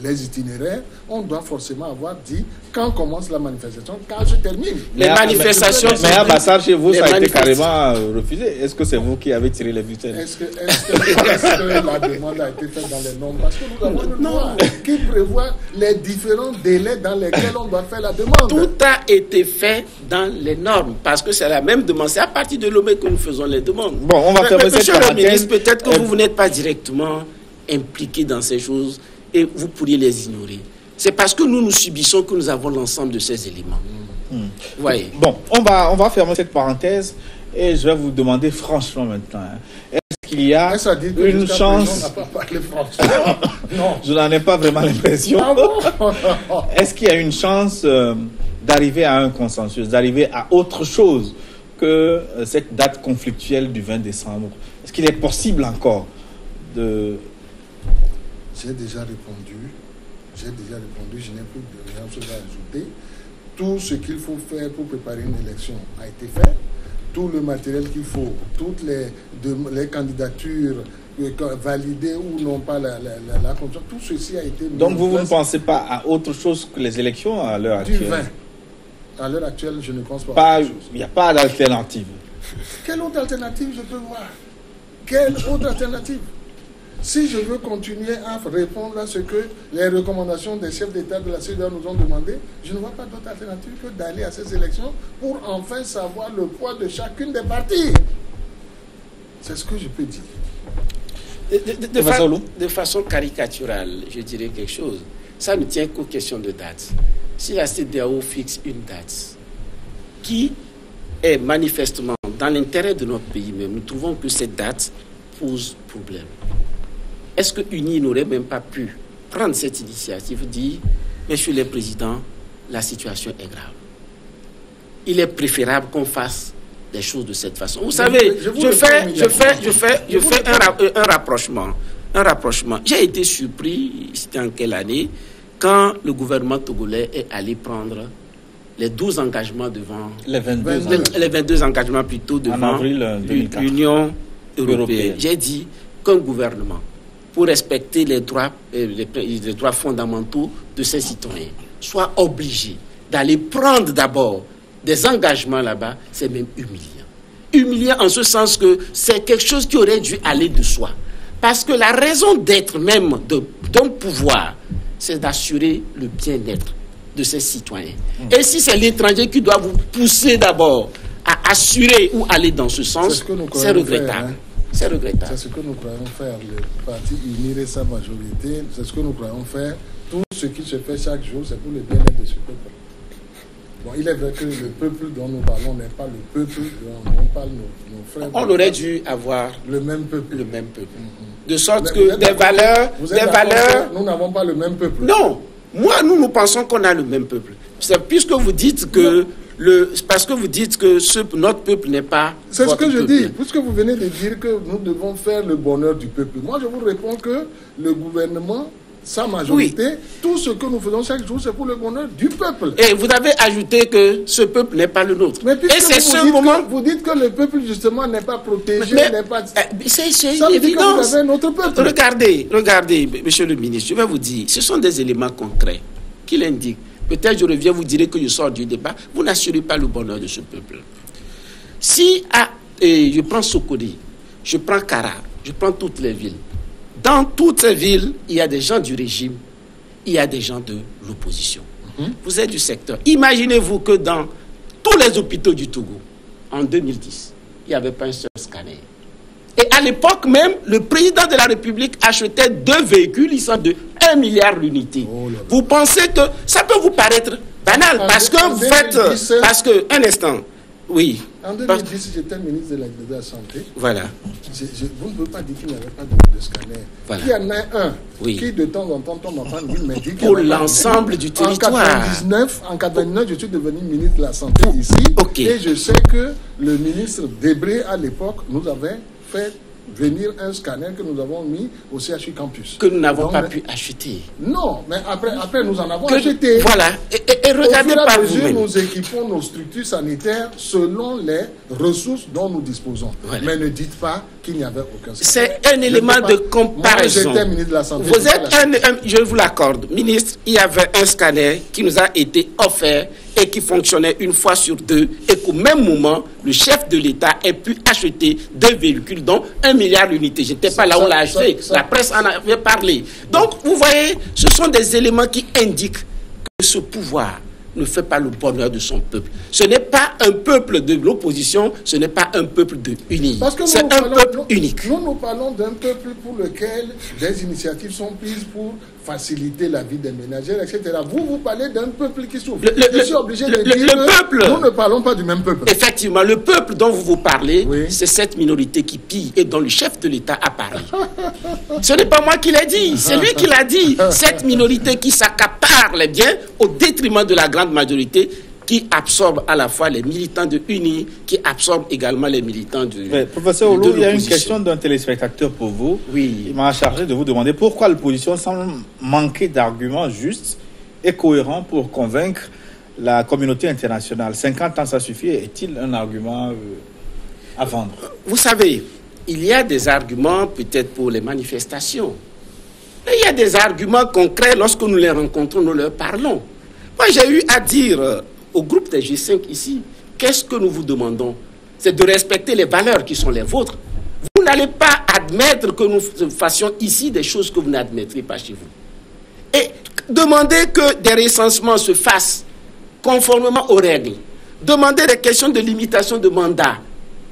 [SPEAKER 3] les itinéraires, on doit forcément avoir dit quand commence la manifestation, quand je termine.
[SPEAKER 4] Les manifestations...
[SPEAKER 1] Mais à Bassar, chez vous, ça a été carrément refusé. Est-ce que c'est vous qui avez tiré les ficelles?
[SPEAKER 3] Est-ce que la demande a été faite dans les normes? Parce que nous avons une loi qui prévoit les différents délais dans lesquels on doit faire la demande.
[SPEAKER 4] Tout a été fait dans les normes, parce que c'est la même demande. C'est à partir de Lomé que nous faisons les demandes.
[SPEAKER 1] Bon, on va faire
[SPEAKER 4] Monsieur le ministre, peut-être que vous n'êtes pas directement impliqué dans ces choses et vous pourriez les ignorer. C'est parce que nous subissons que nous avons l'ensemble de ces éléments. Vous voyez.
[SPEAKER 1] Bon, on va fermer cette parenthèse et je vais vous demander franchement maintenant. Est-ce qu'il y a une chance...
[SPEAKER 3] Non.
[SPEAKER 1] Je n'en ai pas vraiment l'impression.
[SPEAKER 3] Ah bon?
[SPEAKER 1] Est-ce qu'il y a une chance d'arriver à un consensus, d'arriver à autre chose que cette date conflictuelle du 20 décembre? Est-ce qu'il est possible encore de...
[SPEAKER 3] J'ai déjà répondu, je n'ai plus de rien chose à ajouter. Tout ce qu'il faut faire pour préparer une élection a été fait. Tout le matériel qu'il faut, toutes les candidatures validées ou non pas la condition, tout ceci a été mis.
[SPEAKER 1] Donc vous ne pensez pas à autre chose que les élections à l'heure actuelle?
[SPEAKER 3] Du 20. À l'heure actuelle, je ne pense pas à autre chose.
[SPEAKER 1] Il n'y a pas d'alternative.
[SPEAKER 3] Quelle autre alternative je peux voir? Quelle autre alternative? Si je veux continuer à répondre à ce que les recommandations des chefs d'État de la CEDEAO nous ont demandé, je ne vois pas d'autre alternative que d'aller à ces élections pour enfin savoir le poids de chacune des parties. C'est ce que je peux dire.
[SPEAKER 4] De façon caricaturale, je dirais quelque chose. Ça ne tient qu'aux questions de date. Si la CEDEAO fixe une date qui est manifestement dans l'intérêt de notre pays même, nous trouvons que cette date pose problème. Est-ce que UNI n'aurait même pas pu prendre cette initiative, dire, Monsieur le Président, la situation est grave. Il est préférable qu'on fasse des choses de cette façon. Vous savez, je fais un rapprochement. J'ai été surpris, c'était en quelle année, quand le gouvernement togolais est allé prendre les 12 engagements devant...
[SPEAKER 1] Les
[SPEAKER 4] 22 engagements plutôt devant l'Union européenne. J'ai dit qu'un gouvernement, pour respecter les droits fondamentaux de ses citoyens, soit obligé d'aller prendre d'abord des engagements là-bas, c'est même humiliant. Humiliant en ce sens que c'est quelque chose qui aurait dû aller de soi. Parce que la raison d'être même d'un pouvoir, c'est d'assurer le bien-être de ses citoyens. Et si c'est l'étranger qui doit vous pousser d'abord à assurer ou aller dans ce sens, c'est regrettable. C'est regrettable.
[SPEAKER 3] C'est ce que nous croyons faire. Le parti unir et sa majorité, c'est ce que nous croyons faire. Tout ce qui se fait chaque jour, c'est pour le bien-être de ce peuple. Bon, il est vrai que le peuple dont nous parlons n'est pas le peuple dont on parle nos frères.
[SPEAKER 4] On aurait dû avoir
[SPEAKER 3] le même peuple.
[SPEAKER 4] De sorte que des valeurs...
[SPEAKER 3] Nous n'avons pas le même peuple.
[SPEAKER 4] Non. Nous pensons qu'on a le même peuple. C'est puisque vous dites que... parce que vous dites que notre peuple n'est pas...
[SPEAKER 3] C'est ce que je dis. Puisque vous venez de dire que nous devons faire le bonheur du peuple. Moi, je vous réponds que le gouvernement, sa majorité, tout ce que nous faisons chaque jour, c'est pour le bonheur du peuple.
[SPEAKER 4] Et vous avez ajouté que ce peuple n'est pas le nôtre.
[SPEAKER 3] Mais et c'est vous dites que le peuple, justement, n'est pas protégé, n'est pas...
[SPEAKER 4] C'est
[SPEAKER 3] ça
[SPEAKER 4] évident.
[SPEAKER 3] Vous avez notre peuple.
[SPEAKER 4] Regardez, monsieur le ministre, je vais vous dire, ce sont des éléments concrets qui l'indiquent. Peut-être je reviens vous dire que je sors du débat. Vous n'assurez pas le bonheur de ce peuple. Si je prends Sokodi, je prends Kara, je prends toutes les villes. Dans toutes ces villes, il y a des gens du régime, il y a des gens de l'opposition. Vous êtes du secteur. Imaginez-vous que dans tous les hôpitaux du Togo, en 2010, il n'y avait pas un seul scanner. Et à l'époque même, le président de la République achetait 2 véhicules, ils sont de 1 milliard d'unités. Vous pensez que ça peut vous paraître banal parce que vous faites... Parce que, un instant, oui.
[SPEAKER 3] En 2010, j'étais ministre de la Santé.
[SPEAKER 4] Voilà.
[SPEAKER 3] Vous ne pouvez pas dire qu'il n'y avait pas de scanner.
[SPEAKER 4] Voilà.
[SPEAKER 3] Il y en a un qui, de temps en temps, tombe en panne. Mais dit
[SPEAKER 4] pour l'ensemble du territoire.
[SPEAKER 3] En 99, je suis devenu ministre de la Santé ici. Et je sais que le ministre Debré, à l'époque, nous avait fait venir un scanner que nous avons mis au CHU Campus.
[SPEAKER 4] Que nous n'avons pas pu acheter.
[SPEAKER 3] Non, mais après nous en avons acheté.
[SPEAKER 4] Voilà. Et regardez par vous-même.
[SPEAKER 3] Nous équipons nos structures sanitaires selon les ressources dont nous disposons. Voilà. Mais ne dites pas qu'il n'y avait aucun scanner.
[SPEAKER 4] C'est un élément de comparaison.
[SPEAKER 3] Moi, j'étais ministre de la Santé.
[SPEAKER 4] Vous êtes je vous l'accorde, ministre, il y avait un scanner qui nous a été offert et qui fonctionnait une fois sur deux, et qu'au même moment, le chef de l'État ait pu acheter 2 véhicules, dont 1 milliard d'unités. Je n'étais pas là où on l'a acheté. La presse en avait parlé. Donc, vous voyez, ce sont des éléments qui indiquent que ce pouvoir ne fait pas le bonheur de son peuple. Ce n'est pas un peuple de l'opposition, ce n'est pas un peuple de uni. C'est un peuple unique.
[SPEAKER 3] Nous parlons d'un peuple pour lequel des initiatives sont prises pour faciliter la vie des ménagères, etc. Vous parlez d'un peuple qui souffre. Je suis obligé de dire que nous ne parlons pas du même peuple.
[SPEAKER 4] Effectivement, le peuple dont vous parlez, c'est cette minorité qui pille et dont le chef de l'État a parlé. Ce n'est pas moi qui l'ai dit, c'est lui qui l'a dit. Cette minorité qui s'accapare les biens au détriment de la grande majorité, qui absorbe à la fois les militants de UNI, qui absorbe également les militants de
[SPEAKER 1] Professeur Olo, il y a une question d'un téléspectateur pour vous.
[SPEAKER 4] Oui.
[SPEAKER 1] Il m'a chargé de vous demander pourquoi l'opposition semble manquer d'arguments justes et cohérents pour convaincre la communauté internationale. 50 ans, ça suffit. Est-il un argument à vendre?
[SPEAKER 4] Vous savez, il y a des arguments peut-être pour les manifestations. Mais il y a des arguments concrets lorsque nous les rencontrons, nous leur parlons. Moi, j'ai eu à dire au groupe des G5 ici, qu'est-ce que nous vous demandons? C'est de respecter les valeurs qui sont les vôtres. Vous n'allez pas admettre que nous fassions ici des choses que vous n'admettrez pas chez vous. Et demander que des recensements se fassent conformément aux règles. Demander des questions de limitation de mandat.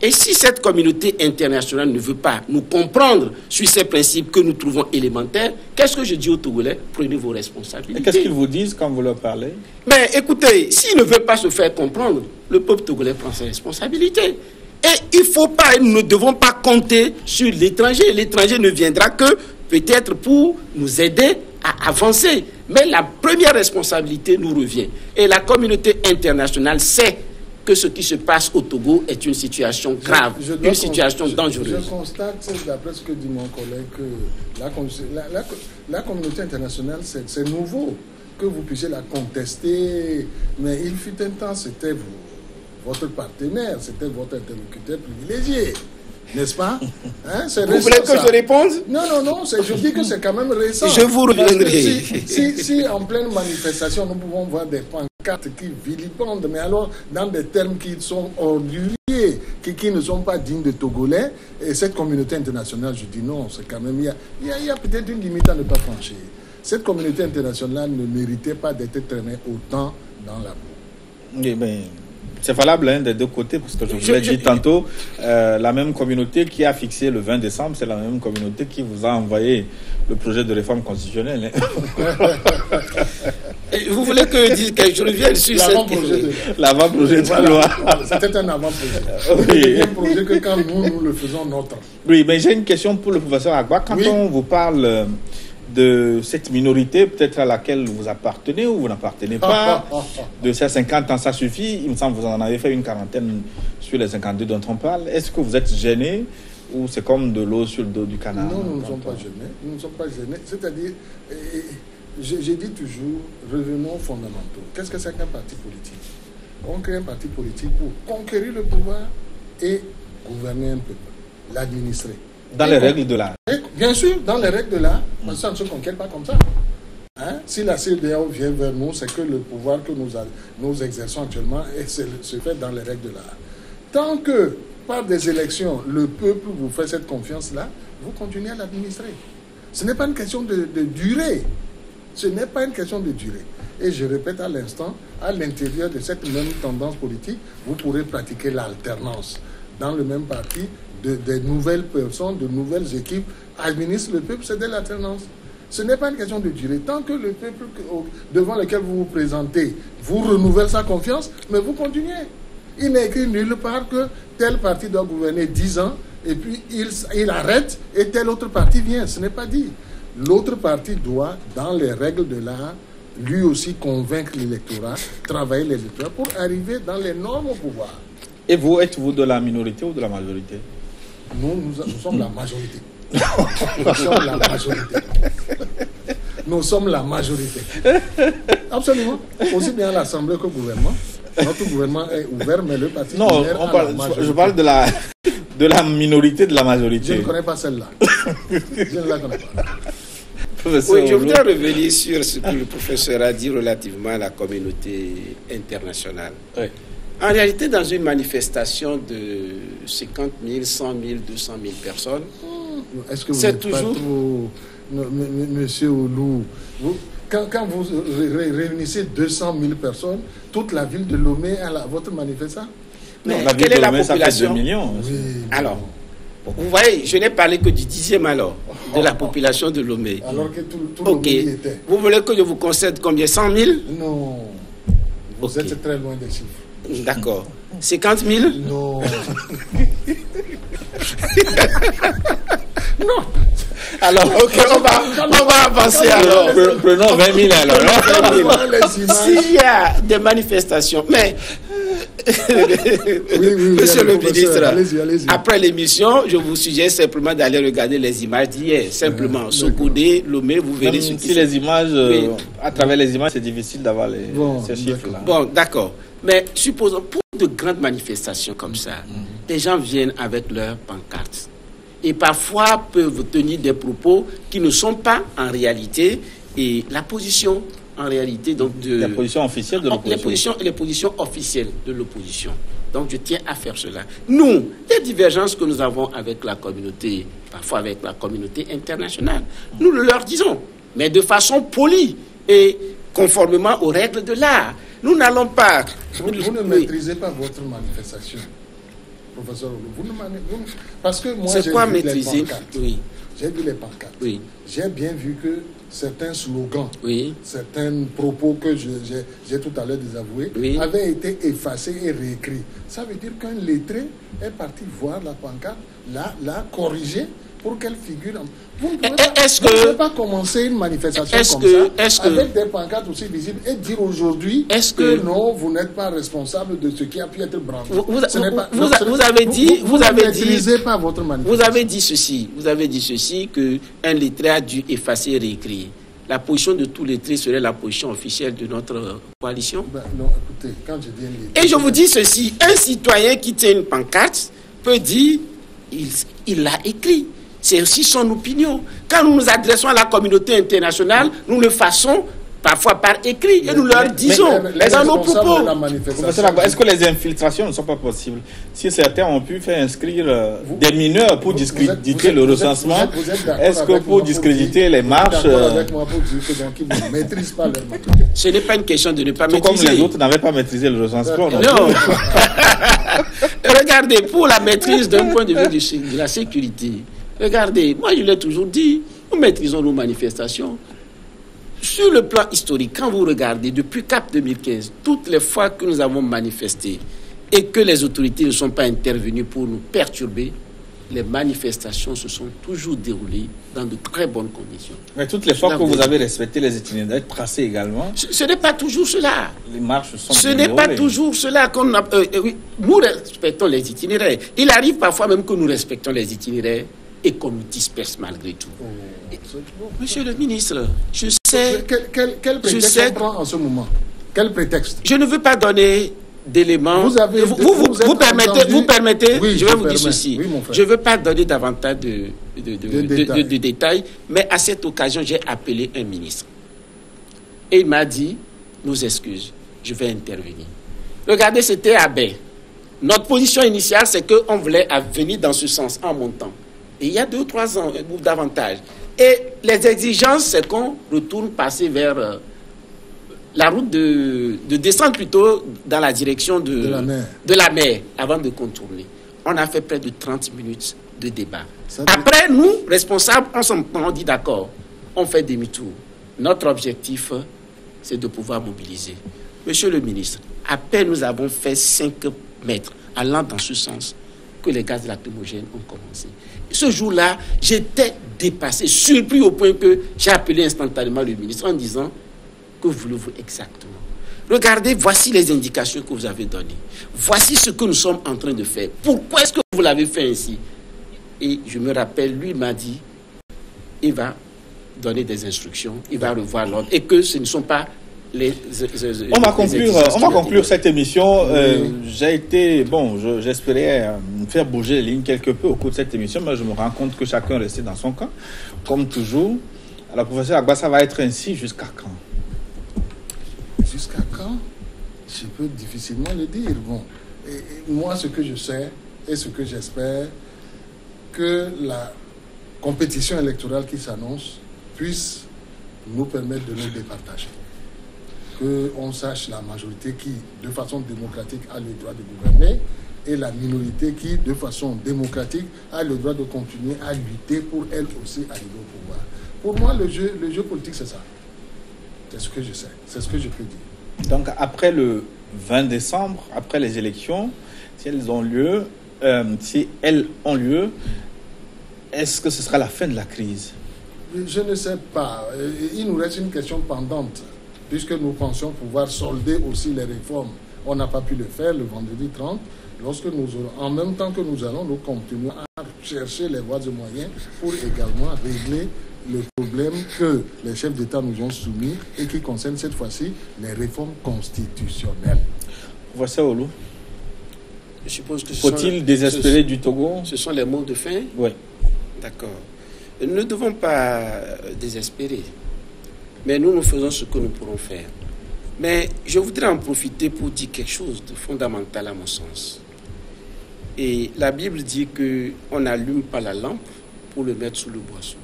[SPEAKER 4] Et si cette communauté internationale ne veut pas nous comprendre sur ces principes que nous trouvons élémentaires, qu'est-ce que je dis aux Togolais? Prenez vos responsabilités.
[SPEAKER 1] Et qu'est-ce qu'ils vous disent quand vous leur parlez?
[SPEAKER 4] Mais écoutez, s'ils ne veulent pas se faire comprendre, le peuple togolais prend ses responsabilités. Et il ne faut pas, nous ne devons pas compter sur l'étranger. L'étranger ne viendra que peut-être pour nous aider à avancer. Mais la première responsabilité nous revient. Et la communauté internationale sait que ce qui se passe au Togo est une situation grave, une situation dangereuse.
[SPEAKER 3] Je constate, d'après ce que dit mon collègue, que la communauté internationale, c'est nouveau, que vous puissiez la contester, mais il fut un temps, c'était votre partenaire, c'était votre interlocuteur privilégié. N'est-ce pas?
[SPEAKER 4] Vous voulez que je réponde?
[SPEAKER 3] Non, je dis que c'est quand même récent.
[SPEAKER 4] Je vous reviendrai.
[SPEAKER 3] Si en pleine manifestation, nous pouvons voir des pancartes qui vilipendent, mais alors dans des termes qui sont orduriers, qui ne sont pas dignes de Togolais, et cette communauté internationale, je dis non, c'est quand même... Il y a peut-être une limite à ne pas franchir. Cette communauté internationale ne méritait pas d'être traînée autant dans la boue.
[SPEAKER 1] Oui, mais... c'est valable des deux côtés, parce que je vous l'ai dit tantôt, la même communauté qui a fixé le 20 décembre, c'est la même communauté qui vous a envoyé le projet de réforme constitutionnelle.
[SPEAKER 4] Vous voulez que je revienne sur
[SPEAKER 1] l'avant-projet de loi.
[SPEAKER 3] C'était un avant-projet. C'est un projet que quand nous le faisons nôtre.
[SPEAKER 1] Oui, mais j'ai une question pour le professeur Agba. Quand on vous parle de cette minorité, peut-être à laquelle vous appartenez ou vous n'appartenez pas, de ces 50 ans, ça suffit. Il me semble que vous en avez fait une quarantaine sur les 52 dont on parle. Est-ce que vous êtes gêné ou c'est comme de l'eau sur le dos du canard?
[SPEAKER 3] Non, nous ne sommes pas gênés. Nous ne sommes pas gênés. C'est-à-dire, j'ai dit toujours, revenons aux fondamentaux. Qu'est-ce que c'est qu'un parti politique? On crée un parti politique pour conquérir le pouvoir et gouverner un peuple, l'administrer.
[SPEAKER 1] Dans les règles de l'art.
[SPEAKER 3] Bien sûr, dans les règles de l'art, parce que ça ne se conquiert pas comme ça. Si la CEDEAO vient vers nous, c'est que le pouvoir que nous exerçons actuellement se fait dans les règles de l'art. Tant que, par des élections, le peuple vous fait cette confiance-là, vous continuez à l'administrer. Ce n'est pas une question de durée. Ce n'est pas une question de durée. Et je répète à l'instant, à l'intérieur de cette même tendance politique, vous pourrez pratiquer l'alternance. Dans le même parti, de nouvelles personnes, de nouvelles équipes administrent le peuple, c'est de l'alternance. Ce n'est pas une question de durée. Tant que le peuple devant lequel vous vous présentez vous renouvelle sa confiance, mais vous continuez. Il n'est écrit nulle part que tel parti doit gouverner 10 ans et puis il arrête et tel autre parti vient. Ce n'est pas dit. L'autre parti doit, dans les règles de l'art, lui aussi convaincre l'électorat, travailler l'électorat pour arriver dans les normes au pouvoir.
[SPEAKER 1] Et vous, êtes-vous de la minorité ou de la majorité?
[SPEAKER 3] Nous sommes la majorité. Nous sommes la majorité. Nous sommes la majorité. Absolument. Aussi bien l'Assemblée que le gouvernement. Notre gouvernement est ouvert, mais le parti...
[SPEAKER 1] Non, je parle de la minorité de la majorité.
[SPEAKER 3] Je ne connais pas celle-là. Je ne la connais pas.
[SPEAKER 4] Oui, je voudrais revenir sur ce que le professeur a dit relativement à la communauté internationale.
[SPEAKER 1] Oui.
[SPEAKER 4] En réalité, dans une manifestation de 50 000, 100 000, 200 000 personnes,
[SPEAKER 3] est-ce que vous
[SPEAKER 4] c'est
[SPEAKER 3] n'êtes
[SPEAKER 4] toujours...
[SPEAKER 3] pas trop... Monsieur Oulou, quand vous réunissez 200 000 personnes, toute la ville de Lomé à votre manifestation?
[SPEAKER 4] Mais
[SPEAKER 1] la ville
[SPEAKER 4] quelle
[SPEAKER 1] de
[SPEAKER 4] est la
[SPEAKER 1] Lomé, ça fait
[SPEAKER 4] population?
[SPEAKER 1] 2 millions.
[SPEAKER 3] Oui,
[SPEAKER 4] Alors, vous voyez, je n'ai parlé que du 10e alors de la population de Lomé.
[SPEAKER 3] alors que tout
[SPEAKER 4] Ok.
[SPEAKER 3] Lomé y était.
[SPEAKER 4] Vous voulez que je vous concède combien? 100 000?
[SPEAKER 3] Non, vous
[SPEAKER 4] Ok.
[SPEAKER 3] êtes très loin des chiffres.
[SPEAKER 4] D'accord. 50 000?
[SPEAKER 3] Non.
[SPEAKER 1] Alors,
[SPEAKER 4] Ok, on va avancer alors.
[SPEAKER 1] prenons 20 000 alors.
[SPEAKER 3] Les images.
[SPEAKER 4] S'il y a des manifestations, mais
[SPEAKER 3] Oui,
[SPEAKER 4] Monsieur le
[SPEAKER 3] professeur,
[SPEAKER 4] ministre,
[SPEAKER 3] allez-y.
[SPEAKER 4] après l'émission, je vous suggère simplement d'aller regarder les images d'hier. Simplement, Sokoudé, Lomé, vous verrez ce
[SPEAKER 1] Même
[SPEAKER 4] qui
[SPEAKER 1] si les images,
[SPEAKER 4] Oui.
[SPEAKER 1] à travers les images, c'est difficile d'avoir
[SPEAKER 3] Bon,
[SPEAKER 1] ces chiffres-là.
[SPEAKER 4] Bon, d'accord. Mais supposons, pour de grandes manifestations comme ça, les gens viennent avec leurs pancartes. Et parfois peuvent tenir des propos qui ne sont pas en réalité et la position en réalité donc de
[SPEAKER 1] La position officielle de l'opposition.
[SPEAKER 4] les positions officielles de l'opposition. Donc je tiens à faire cela. Nous, les divergences que nous avons avec la communauté, parfois avec la communauté internationale, nous le leur disons, mais de façon polie et conformément aux règles de l'art. Nous n'allons pas...
[SPEAKER 3] Vous ne maîtrisez pas votre manifestation, professeur Oulou. Parce que moi,
[SPEAKER 4] C'est
[SPEAKER 3] j'ai
[SPEAKER 4] quoi
[SPEAKER 3] vu
[SPEAKER 4] maîtriser?
[SPEAKER 3] les pancartes.
[SPEAKER 4] Oui,
[SPEAKER 3] J'ai vu les pancartes.
[SPEAKER 4] oui,
[SPEAKER 3] J'ai bien vu que certains slogans,
[SPEAKER 4] oui.
[SPEAKER 3] certains propos que j'ai tout à l'heure désavoués,
[SPEAKER 4] Oui.
[SPEAKER 3] avaient été effacés et réécrits. Ça veut dire qu'un lettré est parti voir la pancarte, l'a corrigée pour qu'elle figure. Vous ne pouvez pas,
[SPEAKER 4] Est-ce
[SPEAKER 3] vous ne
[SPEAKER 4] que-
[SPEAKER 3] pouvez pas commencer une manifestation
[SPEAKER 4] Est-ce
[SPEAKER 3] comme
[SPEAKER 4] que-
[SPEAKER 3] ça,
[SPEAKER 4] est-ce que-
[SPEAKER 3] avec des pancartes aussi visibles et dire aujourd'hui
[SPEAKER 4] Est-ce
[SPEAKER 3] que
[SPEAKER 4] que-
[SPEAKER 3] non, vous n'êtes pas responsable de ce qui a pu être brandi.
[SPEAKER 4] Vous
[SPEAKER 3] Ce n'est pas-
[SPEAKER 4] vous
[SPEAKER 3] non, ce n'est-
[SPEAKER 4] avez dit-
[SPEAKER 3] vous
[SPEAKER 4] vous avez
[SPEAKER 3] ne
[SPEAKER 4] dit-
[SPEAKER 3] maîtrisez pas votre
[SPEAKER 4] Vous
[SPEAKER 3] manifestation.
[SPEAKER 4] avez dit ceci, que un lettré a dû effacer et réécrire. La position de tout lettré serait la position officielle de notre coalition.
[SPEAKER 3] Ben, non, écoutez, quand je dis un lettré,
[SPEAKER 4] Et je vous dis ceci, un citoyen qui tient une pancarte peut dire, il l'a écrit. C'est aussi son opinion. Quand nous nous adressons à la communauté internationale, nous le faisons parfois par écrit et nous leur disons
[SPEAKER 3] les
[SPEAKER 4] dans nos
[SPEAKER 3] responsables
[SPEAKER 4] propos.
[SPEAKER 3] de la manifestation,
[SPEAKER 1] Professeur Lagba, est-ce que les infiltrations ne sont pas possibles? Si certains ont pu faire inscrire des mineurs pour discréditer le recensement, est-ce que pour discréditer les marches,
[SPEAKER 3] d'accord avec moi pour dire que donc ils ne maîtrisent pas leur matériel.
[SPEAKER 4] Ce n'est pas une question de ne pas
[SPEAKER 1] tout comme
[SPEAKER 4] maîtriser.
[SPEAKER 1] les autres n'avaient pas maîtrisé le recensement?
[SPEAKER 4] Non. Regardez, pour la maîtrise d'un point de vue de la sécurité, regardez, moi je l'ai toujours dit, nous maîtrisons nos manifestations. Sur le plan historique, quand vous regardez, depuis CAP 2015, toutes les fois que nous avons manifesté et que les autorités ne sont pas intervenues pour nous perturber, les manifestations se sont toujours déroulées dans de très bonnes conditions.
[SPEAKER 1] Mais toutes les fois
[SPEAKER 4] Là,
[SPEAKER 1] que
[SPEAKER 4] vous-
[SPEAKER 1] vous avez respecté les itinéraires tracés également,
[SPEAKER 4] Ce n'est pas toujours cela.
[SPEAKER 1] les marches sont
[SPEAKER 4] Ce n'est pas
[SPEAKER 1] déroulées.
[SPEAKER 4] toujours cela qu'on a. Oui, nous respectons les itinéraires. Il arrive parfois même que nous respectons les itinéraires et qu'on nous disperse malgré tout. Monsieur le ministre, je sais,
[SPEAKER 3] Quel prétexte
[SPEAKER 4] sais-
[SPEAKER 3] on prend en ce moment? Quel prétexte?
[SPEAKER 4] je ne veux pas donner d'éléments.
[SPEAKER 3] Vous avez-
[SPEAKER 4] vous
[SPEAKER 3] êtes
[SPEAKER 4] permettez,
[SPEAKER 3] entendu-
[SPEAKER 4] vous permettez,
[SPEAKER 3] Oui,
[SPEAKER 4] je vais
[SPEAKER 3] je
[SPEAKER 4] vous dire
[SPEAKER 3] permets.
[SPEAKER 4] ceci.
[SPEAKER 3] Oui, mon frère.
[SPEAKER 4] Je ne veux pas donner davantage de
[SPEAKER 3] détails.
[SPEAKER 4] détails, mais à cette occasion, j'ai appelé un ministre. Et il m'a dit, nos excuses, je vais intervenir. Regardez, c'était à Baie. Notre position initiale, c'est qu'on voulait venir dans ce sens en montant. Et il y a 2 ou 3 ans, ou davantage. Et les exigences, c'est qu'on retourne passer vers la route de descendre plutôt dans la direction de la mer avant de contourner. On a fait près de 30 minutes de débat. Après, nous, responsables, on dit d'accord, on fait demi-tour. Notre objectif, c'est de pouvoir mobiliser. Monsieur le ministre, à peine nous avons fait 5 mètres allant dans ce sens que les gaz lacrymogènes ont commencé. Ce jour-là, j'étais dépassé, surpris au point que j'ai appelé instantanément le ministre en disant: que voulez-vous exactement? Regardez, voici les indications que vous avez données. Voici ce que nous sommes en train de faire. Pourquoi est-ce que vous l'avez fait ainsi? Et je me rappelle, lui m'a dit, il va donner des instructions, il va revoir l'ordre, et que ce ne sont pas
[SPEAKER 1] on va conclure cette émission. J'espérais faire bouger les lignes quelque peu au cours de cette émission, mais je me rends compte que chacun est resté dans son camp, comme toujours. Alors, professeur Agba, ça va être ainsi jusqu'à quand?
[SPEAKER 3] Jusqu'à quand? Je peux difficilement le dire. Bon, et moi, ce que je sais et ce que j'espère, que la compétition électorale qui s'annonce puisse nous permettre de nous départager. Qu'on sache la majorité qui, de façon démocratique, a le droit de gouverner, et la minorité qui, de façon démocratique, a le droit de continuer à lutter pour elle aussi arriver au pouvoir. Pour moi, le jeu politique, c'est ça. C'est ce que je sais, c'est ce que je peux dire.
[SPEAKER 1] Donc, après le 20 décembre, après les élections, si elles ont lieu, est-ce que ce sera la fin de la crise?
[SPEAKER 3] Je ne sais pas. Il nous reste une question pendante, puisque nous pensions pouvoir solder aussi les réformes. On n'a pas pu le faire le vendredi 30. Lorsque nous aurons, en même temps que nous allons, nous continuons à chercher les voies et moyens pour également régler le problème que les chefs d'État nous ont soumis et qui concerne cette fois-ci les réformes constitutionnelles.
[SPEAKER 1] Voici Olu.
[SPEAKER 4] Je suppose que
[SPEAKER 1] faut-il désespérer du Togo?
[SPEAKER 4] Ce sont les mots de fin?
[SPEAKER 1] Oui.
[SPEAKER 4] D'accord. Nous ne devons pas désespérer. Mais nous faisons ce que nous pourrons faire. Mais je voudrais en profiter pour dire quelque chose de fondamental à mon sens. Et la Bible dit qu'on n'allume pas la lampe pour le mettre sous le boisseau.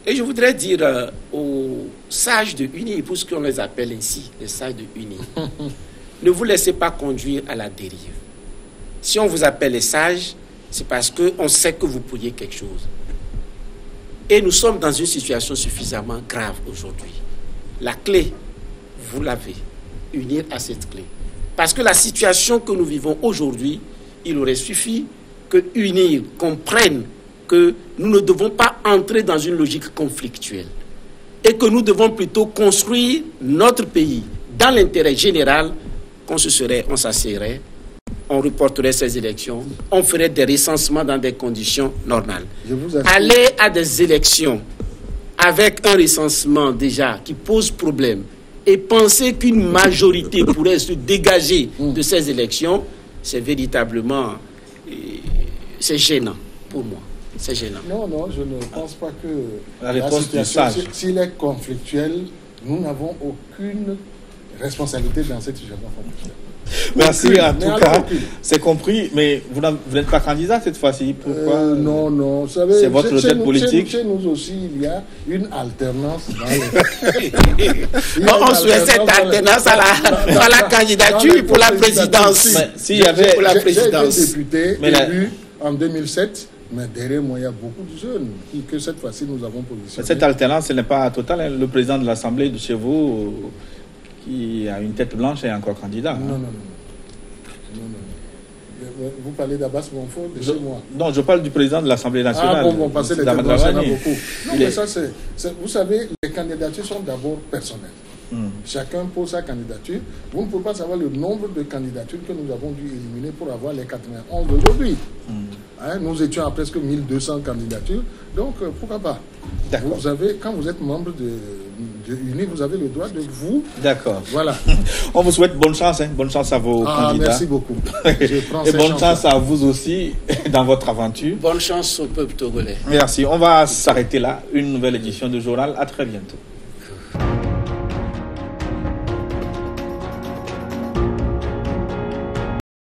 [SPEAKER 4] Et je voudrais dire aux sages de Uni, pour ce qu'on les appelle ainsi, les sages de Uni, ne vous laissez pas conduire à la dérive. Si on vous appelle les sages, c'est parce qu'on sait que vous pourriez quelque chose. Et nous sommes dans une situation suffisamment grave aujourd'hui. La clé, vous l'avez, unir à cette clé. Parce que la situation que nous vivons aujourd'hui, il aurait suffi que Unir comprenne que nous ne devons pas entrer dans une logique conflictuelle et que nous devons plutôt construire notre pays dans l'intérêt général, on s'asserait, on reporterait ces élections, on ferait des recensements dans des conditions normales. Aller à des élections avec un recensement déjà qui pose problème et penser qu'une majorité pourrait se dégager de ces élections, c'est véritablement c'est gênant pour moi. C'est gênant.
[SPEAKER 3] Non, je ne pense pas que
[SPEAKER 1] la réponse du sage.
[SPEAKER 3] S'il est conflictuel, nous n'avons aucune responsabilité dans cette situation conflictuelle.
[SPEAKER 1] Merci, en tout cas, c'est compris, mais vous n'êtes pas candidat cette fois-ci. Pourquoi?
[SPEAKER 3] Non, vous savez,
[SPEAKER 1] c'est votre retraite politique.
[SPEAKER 3] Chez nous aussi, il y a une alternance dans
[SPEAKER 4] on souhaite cette alternance à la candidature pour la présidence.
[SPEAKER 3] S'il y avait pour la présidence. J'ai été député élu en 2007. Mais derrière moi, il y a beaucoup de jeunes que cette fois-ci nous avons positionnés.
[SPEAKER 1] Cette alternance, ce n'est pas totale. Le président de l'Assemblée de chez vous, qui a une tête blanche, est encore candidat.
[SPEAKER 3] Non. Vous parlez d'Abbas Monfort de chez moi.
[SPEAKER 1] Non, je parle du président de l'Assemblée nationale.
[SPEAKER 3] Parce que les têtes blanches, il y en a beaucoup. Non, mais ça, vous savez, les candidatures sont d'abord personnelles. Chacun pose sa candidature. Vous ne pouvez pas savoir le nombre de candidatures que nous avons dû éliminer pour avoir les 91 d'aujourd'hui. Nous étions à presque 1200 candidatures. Donc, pourquoi pas? Vous avez, quand vous êtes membre de UNI, vous avez le droit de vous...
[SPEAKER 1] D'accord.
[SPEAKER 3] Voilà.
[SPEAKER 1] On vous souhaite bonne chance. Bonne chance à vos candidats.
[SPEAKER 3] Merci beaucoup.
[SPEAKER 1] Et bonne chance à vous aussi dans votre aventure.
[SPEAKER 4] Bonne chance au peuple togolais.
[SPEAKER 1] Merci. On va s'arrêter là. Une nouvelle édition du journal. À très bientôt.